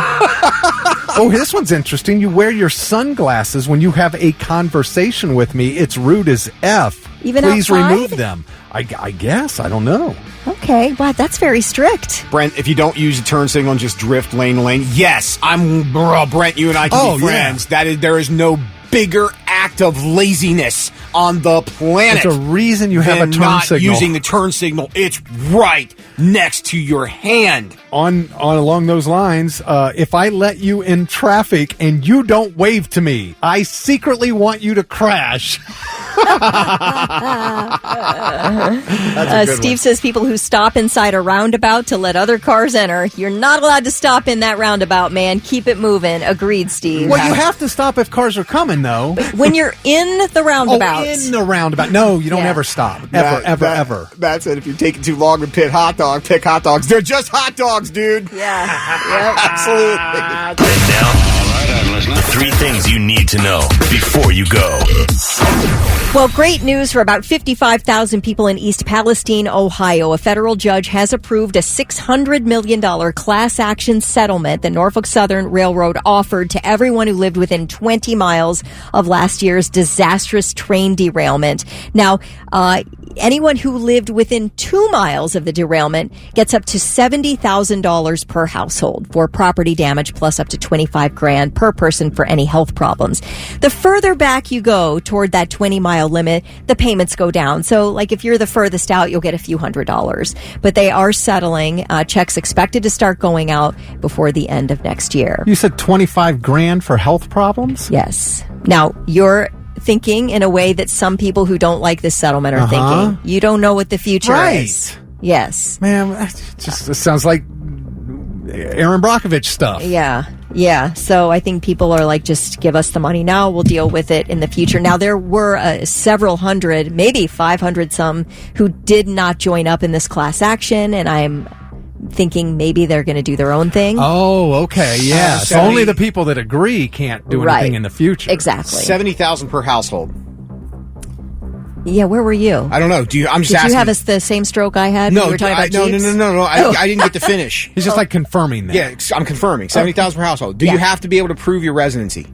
Oh, this one's interesting. You wear your sunglasses when you have a conversation with me. It's rude as F. Even Please outside? remove them. I guess. I don't know. Okay, wow, that's very strict. Brent, if you don't use a turn signal and just drift lane to lane, yes, Brent, you and I can be friends. Yeah. There is no bigger act of laziness on the planet. It's a reason you have a turn not signal. Using the turn signal, it's right next to your hand. Along those lines, if I let you in traffic and you don't wave to me, I secretly want you to crash. Steve says people who stop inside a roundabout to let other cars enter, you're not allowed to stop in that roundabout, man. Keep it moving. Agreed, Steve. Well, you have to stop if cars are coming, though. When you're in the roundabout. Oh, in the roundabout. No, you don't ever stop. Ever. That's it. If you're taking too long to pick hot dogs. They're just hot dogs, dude. Yeah. Yep. Absolutely. And now, all right, I'm listening. 3 things you need to know before you go. Well, great news for about 55,000 people in East Palestine, Ohio. A federal judge has approved a $600 million class action settlement that Norfolk Southern Railroad offered to everyone who lived within 20 miles of last year's disastrous train derailment. Now, anyone who lived within 2 miles of the derailment gets up to $70,000 per household for property damage, plus up to $25,000 per person for any health problems. The further back you go toward that 20-mile limit, the payments go down. So, like if you're the furthest out, you'll get a few $100s. But they are settling. Checks expected to start going out before the end of next year. You said $25,000 for health problems? Yes. Now, you're thinking in a way that some people who don't like this settlement are thinking. You don't know what the future is. Yes. Man, it sounds like Aaron Brockovich stuff. Yeah. So I think people are like, just give us the money now. We'll deal with it in the future. Now, there were several hundred, maybe 500 some, who did not join up in this class action, and I'm thinking maybe they're going to do their own thing. Oh, okay, yeah. So only the people that agree can't do anything in the future. Exactly. $70,000 per household. Yeah, where were you? I don't know. I'm just asking. Did you have the same stroke I had? No, we were talking about no. Jeeps? I didn't get to finish. He's just like confirming that. Yeah, I'm confirming. $70,000 per household. Do you have to be able to prove your residency?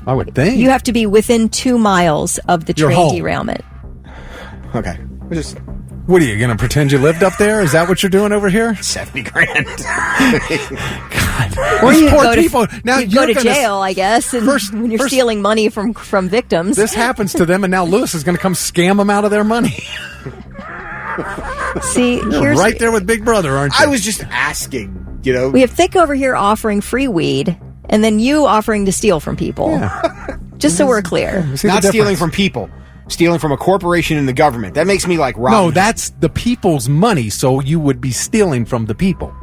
I would think. You have to be within 2 miles of the train derailment. Okay. What are you going to pretend you lived up there? Is that what you're doing over here? $70,000. God. Or These you poor go people. Now you go to jail, I guess, and when you're stealing money from victims. This happens to them, and now Lewis is going to come scam them out of their money. See, you're right there with Big Brother, aren't you? I was just asking, you know. We have Thick over here offering free weed, and then you offering to steal from people. Yeah. Just so we're clear. Not stealing from people. Stealing from a corporation and the government. That makes me like Robin. No, that's the people's money, so you would be stealing from the people.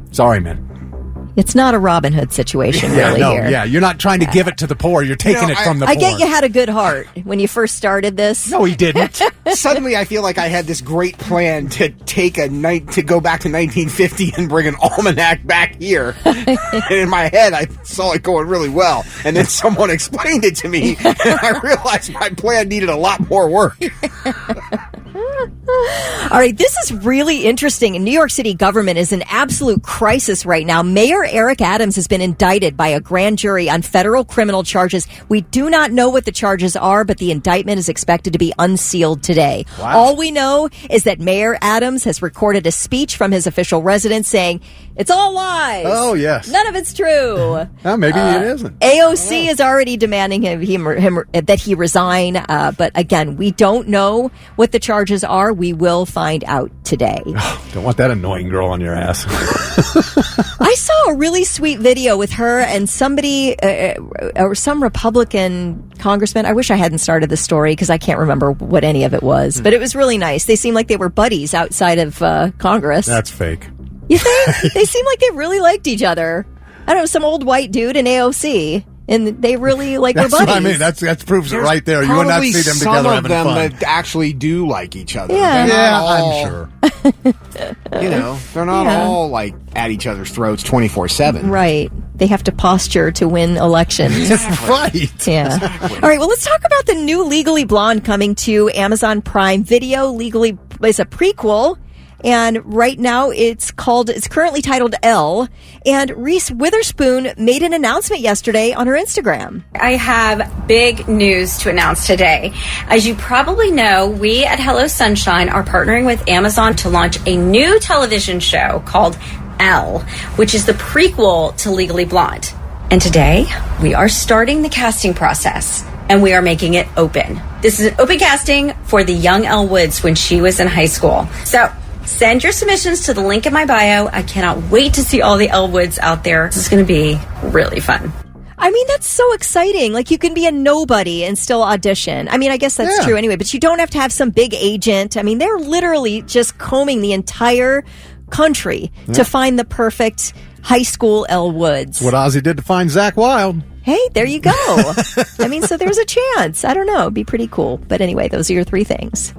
Sorry, man. It's not a Robin Hood situation, really. Here. Yeah, you're not trying to give it to the poor. You're taking it from the poor. I get you had a good heart when you first started this. No, he didn't. Suddenly, I feel like I had this great plan to take to go back to 1950 and bring an almanac back here. And in my head, I saw it going really well. And then someone explained it to me, and I realized my plan needed a lot more work. All right, this is really interesting. New York City government is in absolute crisis right now. Mayor Eric Adams has been indicted by a grand jury on federal criminal charges. We do not know what the charges are, but the indictment is expected to be unsealed today. Wow. All we know is that Mayor Adams has recorded a speech from his official residence saying, "It's all lies. Oh, yes. None of it's true." Well, maybe it isn't. AOC is already demanding him that he resign. But again, we don't know what the charges are. We will find out today. Don't want that annoying girl on your ass. I saw a really sweet video with her and somebody, or some Republican congressman. I wish I hadn't started the story because I can't remember what any of it was. But it was really nice. They seemed like they were buddies outside of Congress. That's fake. You think? They seemed like they really liked each other. I don't know, some old white dude in AOC. And they really were buddies. What I mean. That proves it right there. You would not see them together having fun. Some of them that actually do like each other. Yeah, I'm sure. They're not all at each other's throats 24/7. Right. They have to posture to win elections. Right. Yeah. Exactly. All right. Well, let's talk about the new Legally Blonde coming to Amazon Prime Video. Legally is a prequel. And right now it's currently titled Elle. And Reese Witherspoon made an announcement yesterday on her Instagram. I have big news to announce today. As you probably know, we at Hello Sunshine are partnering with Amazon to launch a new television show called Elle, which is the prequel to Legally Blonde. And today we are starting the casting process. And we are making it open. This is an open casting for the young Elle Woods when she was in high school. So send your submissions to the link in my bio. I cannot wait to see all the Elle Woods out there. This is going to be really fun. I mean, that's so exciting. You can be a nobody and still audition. I mean, I guess that's true anyway, but you don't have to have some big agent. I mean, they're literally just combing the entire country to find the perfect high school Elle Woods. What Ozzy did to find Zach Wilde. Hey, there you go. I mean, so there's a chance. I don't know. It'd be pretty cool. But anyway, those are your 3 things.